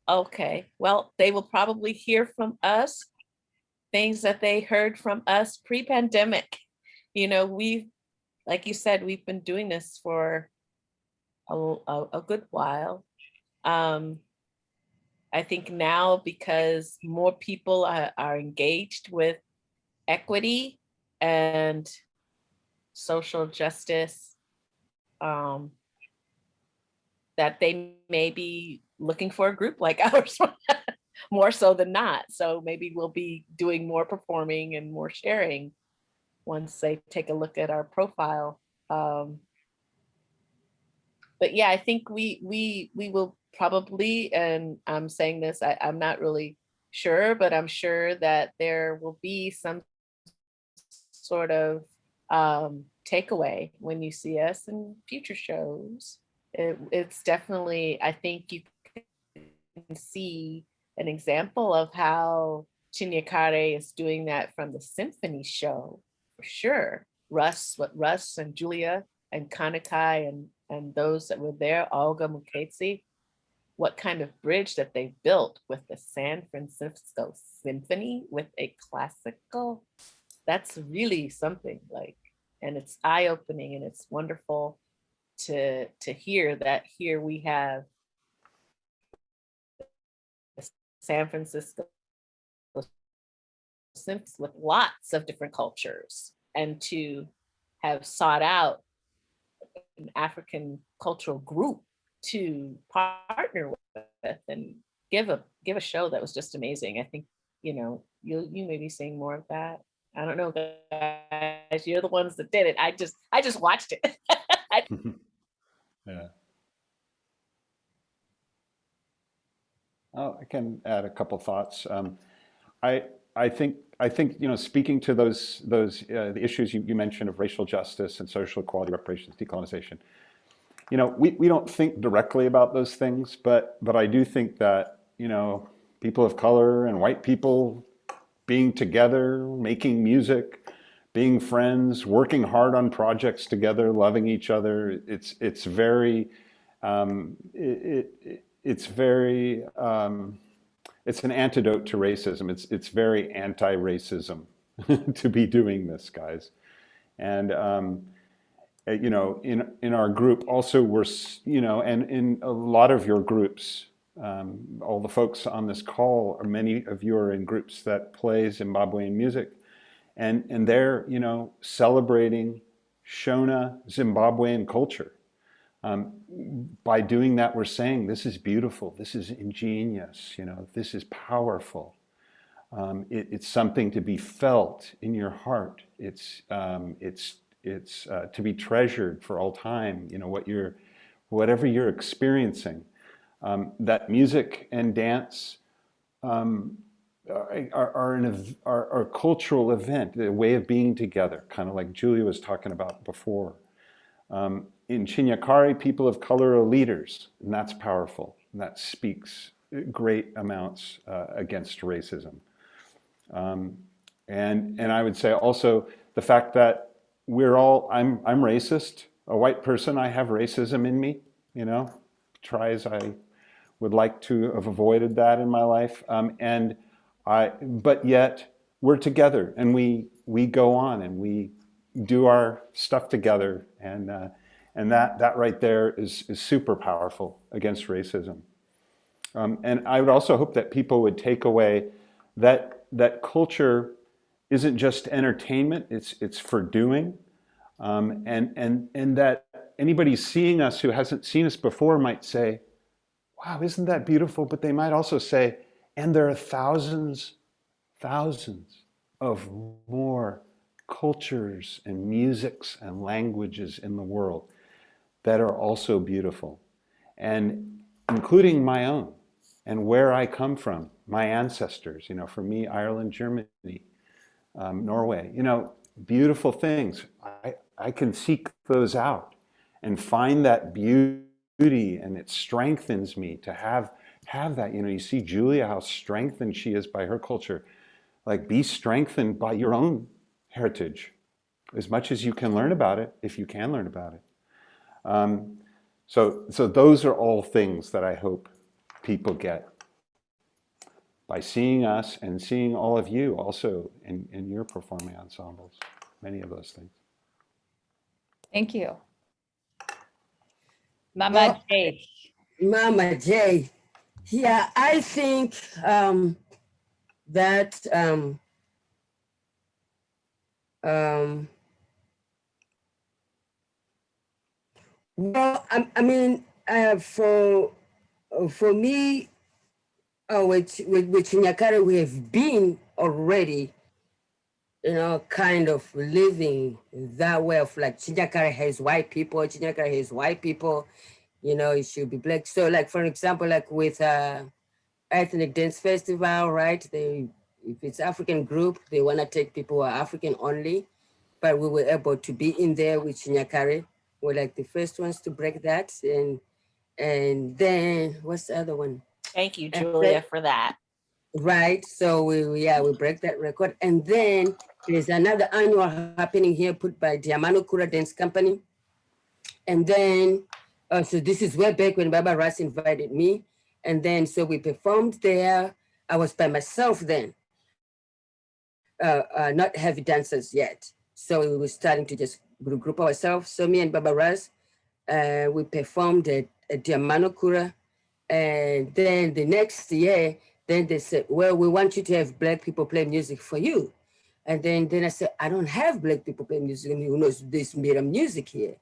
Okay. Well, they will probably hear from us things that they heard from us pre-pandemic. We've like you said, we've been doing this for a good while. I think now, because more people are engaged with equity and social justice, that they may be looking for a group like ours more so than not. So maybe we'll be doing more performing and more sharing once they take a look at our profile. But yeah, I think we will probably, and I'm saying this, I'm not really sure, but I'm sure that there will be some sort of takeaway when you see us in future shows. It's definitely, I think you can see an example of how Chinyakare is doing that from the symphony show, for sure. What Russ and Julia and Kanakai and those that were there, Olga Muketsi, what kind of bridge that they built with the San Francisco Symphony with a classical, that's really something, like, and it's eye-opening, and it's wonderful to hear that here we have San Francisco Symphony with lots of different cultures, and to have sought out an African cultural group to partner with and give a show that was just amazing. I think, you may be seeing more of that. I don't know, guys, you're the ones that did it. I just watched it. Yeah. Oh, I can add a couple thoughts. I think speaking to those the issues you mentioned of racial justice and social equality, reparations, decolonization. We don't think directly about those things, but I do think that people of color and white people being together, making music, being friends, working hard on projects together, loving each other. It's very it's an antidote to racism. It's very anti-racism to be doing this, guys. And in our group also and in a lot of your groups, all the folks on this call, or many of you are in groups that play Zimbabwean music, and they're celebrating Shona Zimbabwean culture. By doing that, we're saying this is beautiful, this is ingenious, this is powerful. It's something to be felt in your heart. It's to be treasured for all time. Whatever you're experiencing, that music and dance are a cultural event, a way of being together, kind of like Julia was talking about before. In Chinyakare, people of color are leaders, and that's powerful. And that speaks great amounts against racism. And I would say also the fact that I'm racist, a white person, I have racism in me, try as I would like to have avoided that in my life. But yet we're together, and we go on and we do our stuff together, and that right there is super powerful against racism. And I would also hope that people would take away that culture isn't just entertainment; it's for doing, and that anybody seeing us who hasn't seen us before might say, "Wow, isn't that beautiful?" But they might also say, "And there are thousands of more cultures and musics and languages in the world that are also beautiful, and including my own and where I come from, my ancestors, for me, Ireland, Germany, Norway, beautiful things. I can seek those out and find that beauty, and it strengthens me to have that. You see Julia, how strengthened she is by her culture. Like, be strengthened by your own heritage as much as you can learn about it, if you can learn about it. So those are all things that I hope people get by seeing us and seeing all of you also in your performing ensembles, many of those things. Thank you. Mama J. Mama J. Yeah, I think that well, I mean, for me, with Chinyakare, we have been already, kind of living that way of like Chinyakare has white people, Chinyakare has white people, it should be black. So like, for example, like with Ethnic Dance Festival, right? If it's African group, they want to take people who are African only, but we were able to be in there with Chinyakare. We're like the first ones to break that. And then what's the other one? Thank you, Julia, for that. Right. So we break that record. And then there's another annual happening here put by Diamano Kura Dance Company. And then, so this is way back when Baba Russ invited me. And then, so we performed there. I was by myself then, not heavy dancers yet. So we were starting to just group ourselves. So me and Baba Russ, we performed at Diamano Kura. And then the next year, then they said, well, we want you to have Black people play music for you. And then I said, I don't have Black people play music. And who knows this made music here.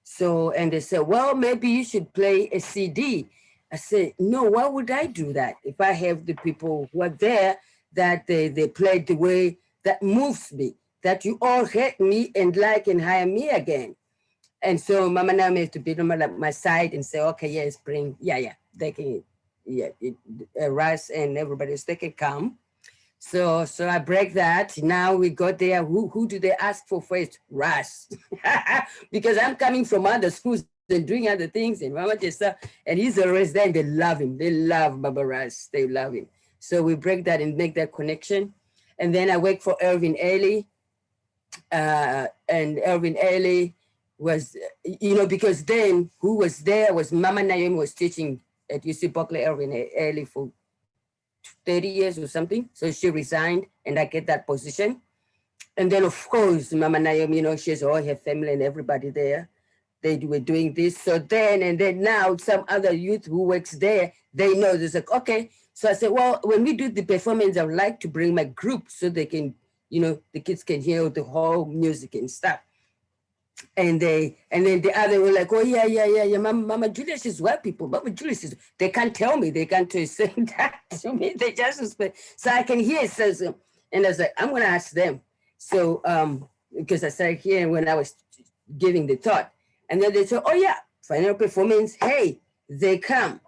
So, and they said, well, maybe you should play a CD. I said, no, why would I do that? If I have the people who are there, that they played the way that moves me, that you all hate me and like and hire me again. And so Mama Naomi has to be on my side and say, okay, yes, bring, they can, Russ and everybody else, they can come. So I break that. Now we got there. Who do they ask for first? Russ. Because I'm coming from other schools and doing other things. And Mama Jessa, and he's always there and they love him. They love Baba Russ. They love him. So we break that and make that connection. And then I work for Irvin Ailey. And Irvin Ailey was, because then who was there was Mama Naomi was teaching at UC Berkeley, Irvin Ailey for 30 years or something. So she resigned and I get that position. And then of course, Mama Naomi, she has all her family and everybody there. They were doing this. So then now some other youth who works there, they know this like, okay. So I said, well, when we do the performance, I would like to bring my group so they can, the kids can hear the whole music and stuff. And then the other were like, oh yeah. Mama Julia, she's white people. Mama Julia, they can't tell me. They can't say that to me. They just so I can hear it says, and I was like, I'm gonna ask them. So because I started hearing when I was giving the talk, and then they said, oh yeah, final performance. Hey, they come.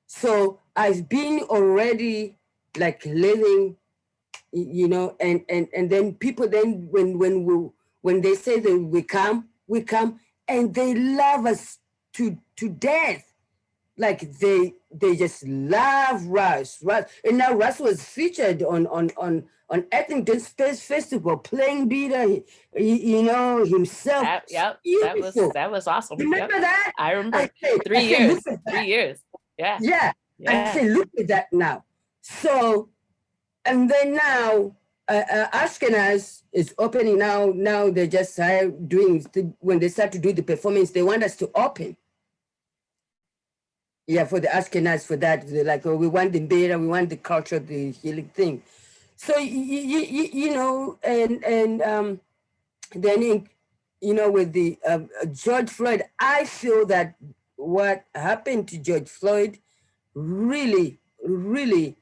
So I've been already like living, and then people then when they say that we come, and they love us to death. Like they just love Russ. And now Russ was featured on Ethnic Dance Festival playing beater, himself. That was awesome. Remember that? I remember 3 years. 3 years. Yeah. Yeah. I say, look at that now. So, and then now Ashkenaz is opening now. Now they just doing, when they start to do the performance, they want us to open. Yeah, for the Ashkenaz, for that, they're like, oh, we want the beta, we want the culture, the healing thing. So, then, with the George Floyd, I feel that what happened to George Floyd really, really,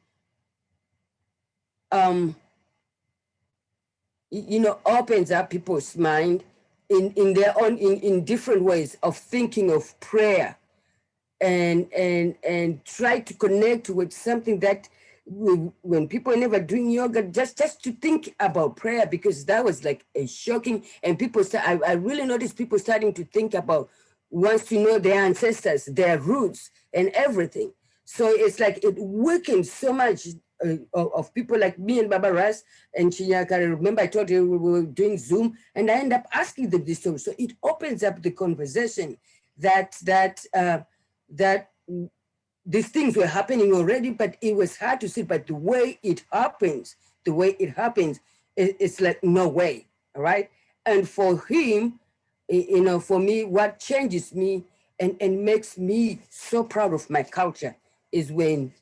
opens up people's mind in their own, in different ways of thinking of prayer and try to connect with something that when people are never doing yoga, just to think about prayer, because that was like a shocking, and people I really noticed people starting to think about, wants to know their ancestors, their roots and everything. So it's like it weakens so much of people like me and Baba Russ and Chinyakare. Remember I told you we were doing Zoom and I end up asking them this. So it opens up the conversation that these things were happening already, but it was hard to see. But the way it happens, it's like no way, all right? And for him, You know, for me, what changes me and makes me so proud of my culture is when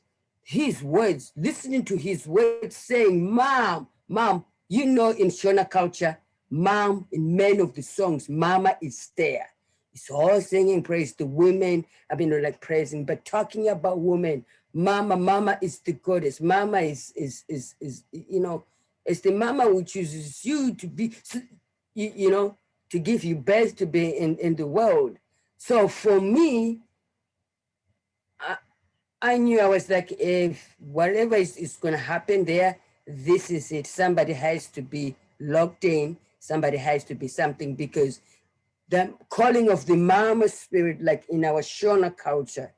his words, listening to his words saying, mom, mom, you know, in Shona culture, mom, in many of the songs, mama is there. It's all singing praise. The women, I mean, like praising, but talking about women, mama is the goddess. Mama is you know, it's the mama who chooses you to be, you know, to give you best to be in the world. So for me, I knew I was like, if whatever is going to happen there, this is it. Somebody has to be locked in. Somebody has to be something, because the calling of the mama spirit, like in our Shona culture,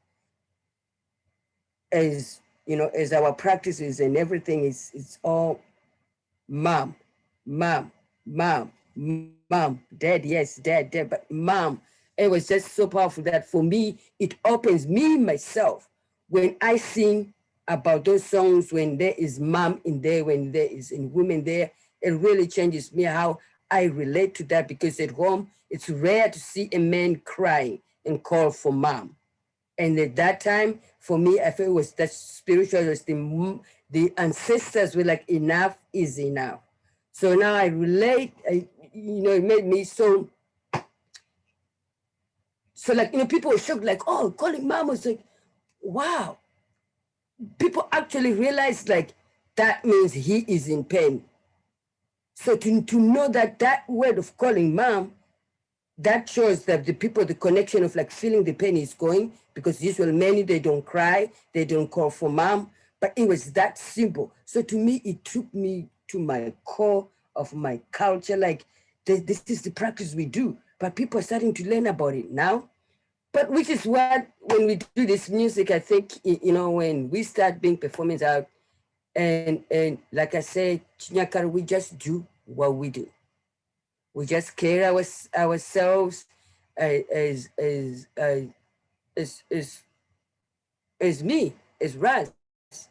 as you know, as our practices and everything is, it's all mom, mom, mom, mom, dad, yes, dad, but mom. It was just so powerful that for me, it opens me myself when I sing about those songs, when there is mom in there, when there is in women there, it really changes me how I relate to that, because at home, it's rare to see a man crying and call for mom. And at that time, for me, I feel it was that spiritual, it was the ancestors were like, enough is enough. So now I relate, you know, it made me so like, you know, people were shocked, like, oh, calling mom was like, wow. People actually realize like, that means he is in pain. So to know that that word of calling mom, that shows that the people, the connection of like feeling the pain is going, because usually many, they don't cry, they don't call for mom, but it was that simple. So to me, it took me to my core of my culture. Like this is the practice we do, but people are starting to learn about it now. But which is what, when we do this music, I think, you know, when we start being performance out, and like I said, Chinyakare, we just do what we do. We just carry ourselves as me, as Russ,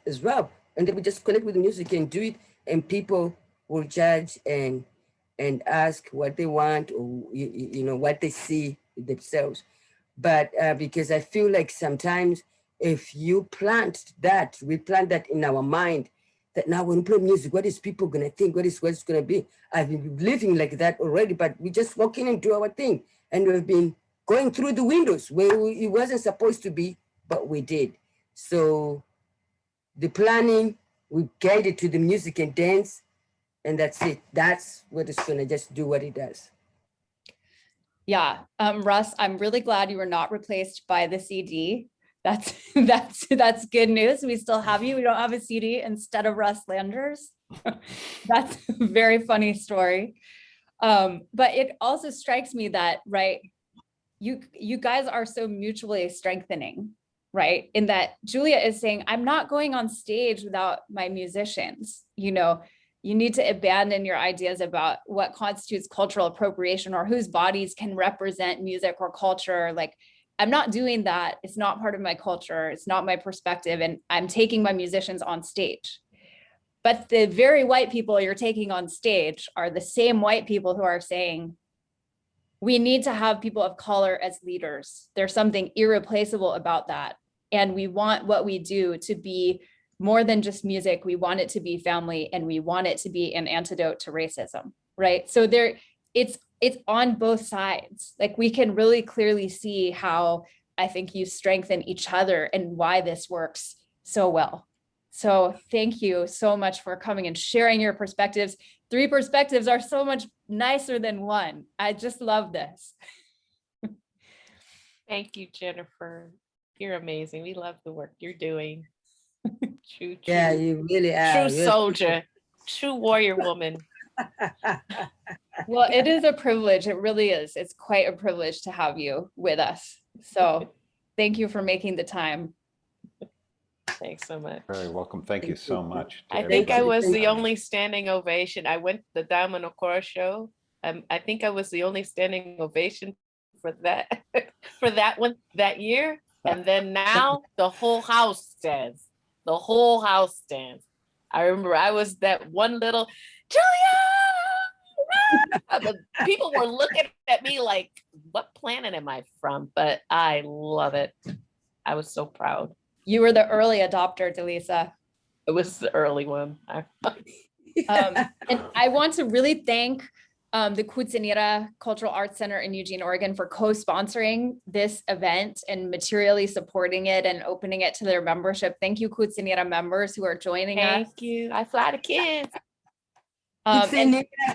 as Rob, and then we just connect with the music and do it, and people will judge and ask what they want, or you know, what they see themselves. But because I feel like sometimes if you we plant that in our mind, that now when we play music, what is people gonna think? What's gonna be? I've been living like that already, but we just walking into our thing, and we've been going through the windows where it wasn't supposed to be, but we did. So the planning, we guide it to the music and dance, and that's it. That's what it's gonna just do what it does. Yeah, Russ, I'm really glad you were not replaced by the CD. That's good news. We still have you. We don't have a CD instead of Russ Landers. That's a very funny story. But it also strikes me that, right, you guys are so mutually strengthening, right? In that Julia is saying, I'm not going on stage without my musicians, you know. You need to abandon your ideas about what constitutes cultural appropriation or whose bodies can represent music or culture. Like, I'm not doing that. It's not part of my culture. It's not my perspective. And I'm taking my musicians on stage. But the very white people you're taking on stage are the same white people who are saying, we need to have people of color as leaders. There's something irreplaceable about that. And we want what we do to be more than just music. We want it to be family, and we want it to be an antidote to racism, right? So it's on both sides. Like, we can really clearly see how I think you strengthen each other and why this works so well. So thank you so much for coming and sharing your perspectives. 3 perspectives are so much nicer than 1. I just love this. Thank you, Jennifer. You're amazing. We love the work you're doing. True, Yeah, you really are. true soldier, true warrior woman. Well, it is a privilege. It really is. It's quite a privilege to have you with us. So thank you for making the time. Thanks so much. Very welcome. Thank you so much. I think I was the everybody. only standing ovation. I went to the Diamond Okora show. I think I was the only standing ovation for that for that one that year. And then now the whole house stands. The whole house stands. I remember I was that one little Julia, The people were looking at me like, what planet am I from? But I love it. I was so proud. You were the early adopter, DeLisa. It was the early one. And I want to really thank the Kutsinira Cultural Arts Center in Eugene, Oregon for co-sponsoring this event and materially supporting it and opening it to their membership. Thank you, Kutsinira members who are joining us. Thank you. I fly the kids.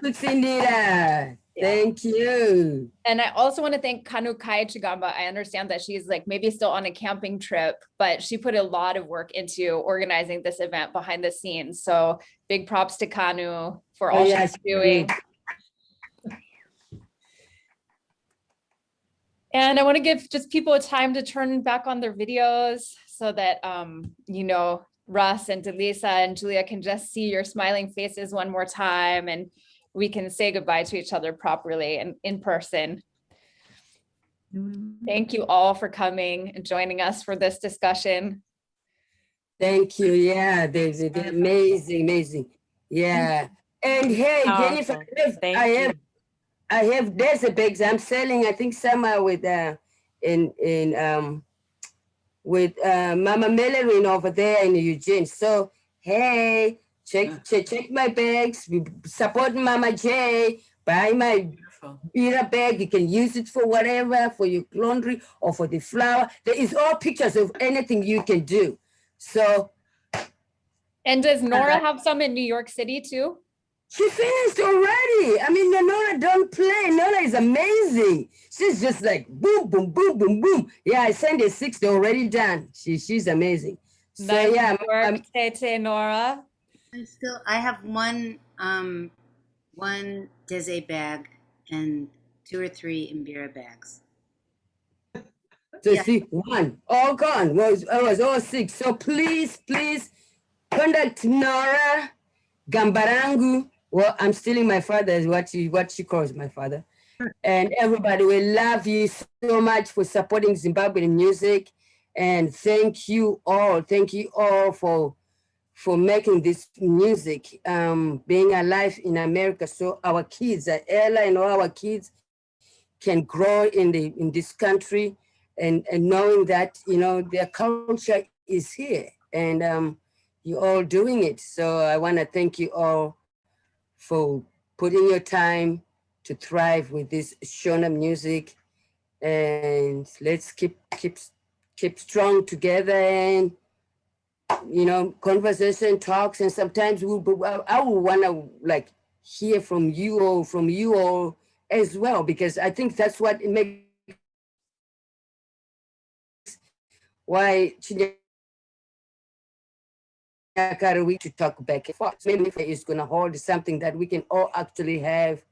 Kutsinira. Thank you. And I also want to thank Julia Chigamba. I understand that she's like maybe still on a camping trip, but she put a lot of work into organizing this event behind the scenes. So big props to Kanu for all she's doing. And I want to give just people a time to turn back on their videos so that, Russ and DeLisa and Julia can just see your smiling faces one more time and we can say goodbye to each other properly and in person. Thank you all for coming and joining us for this discussion. Thank you. Yeah, they're amazing. Yeah. And hey, Jennifer, I have desert bags. I'm selling, I think somewhere with Mama Melanie over there in Eugene. So hey, check my bags. We support Mama J. Buy my beer bag. You can use it for whatever, for your laundry or for the flower. There is all pictures of anything you can do. So. And does Nora have some in New York City too? She finished already. I mean, Nora don't play. Nora is amazing. She's just like boom, boom, boom, boom, boom. Yeah, I sent her 6. They're already done. She's amazing. So nice yeah, work, Tete, Nora. I have one Dese bag and 2 or 3 Imbira bags. So yeah. See, 1 all gone. I was all 6. So please contact Nora Gambarangu. Well, I'm stealing my father, what she calls my father. And everybody, we love you so much for supporting Zimbabwean music. And thank you all for making this music, being alive in America. So our kids, Ella and all our kids can grow in this country and knowing that, their culture is here and you're all doing it. So I want to thank you all for putting your time to thrive with this Shona music, and let's keep strong together and conversation, talks, and sometimes I would want to like hear from you all as well, because I think that's what it makes why we to talk back and forth. Maybe it's going to hold something that we can all actually have.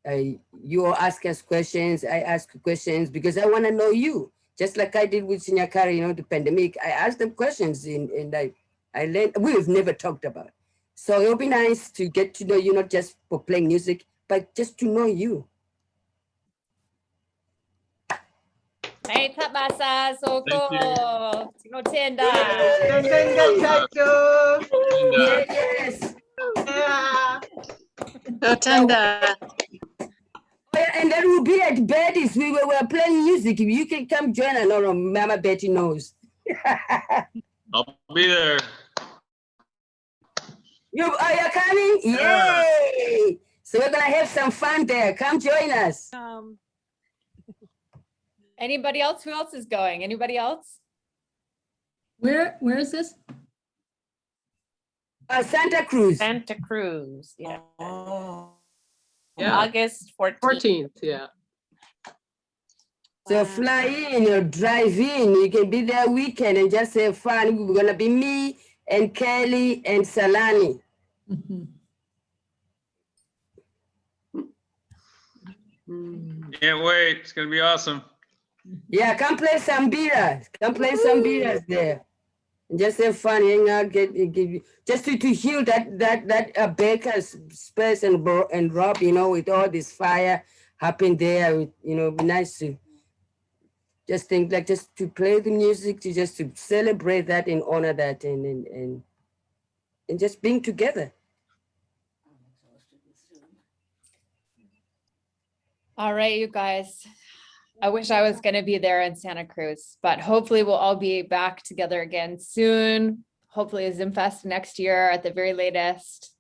You all ask us questions, I ask questions, because I want to know you. Just like I did with Chinyakare, the pandemic. I asked them questions and I learned. We've never talked about it. So it'll be nice to get to know you, not just for playing music, but just to know you. Hey, Tabasa, so cool. Tinotenda. Yes. Tanda. And then we'll be at Betty's. We were playing music. You can come join us. No, Mama Betty knows. I'll be there. You're coming? Yeah. Yay! So we're gonna have some fun there. Come join us. Anybody else? Who else is going? Anybody else? Where is this? Santa Cruz. Santa Cruz. Yeah. Oh. Yeah. August 14th. 14th, yeah. So fly in or drive in. You can be there weekend and just have fun. We're gonna be me and Kelly and Salani. Mhm. Can't wait. It's gonna be awesome. Yeah, come play some beers. Come play some beers there. And just have fun, hang out, just to heal that Baker's space and Rob, with all this fire happening there. Be nice to just think like just to play the music, to celebrate that and honor that and just being together. All right, you guys. I wish I was going to be there in Santa Cruz, but hopefully we'll all be back together again soon. Hopefully ZimFest next year at the very latest.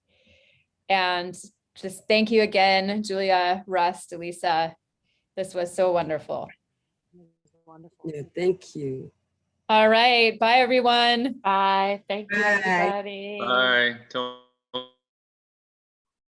And just thank you again, Julia, Russ, DeLisa. This was so wonderful. Wonderful. Yeah, thank you. All right. Bye, everyone. Bye. Thank you, Bye. everybody. Bye. Till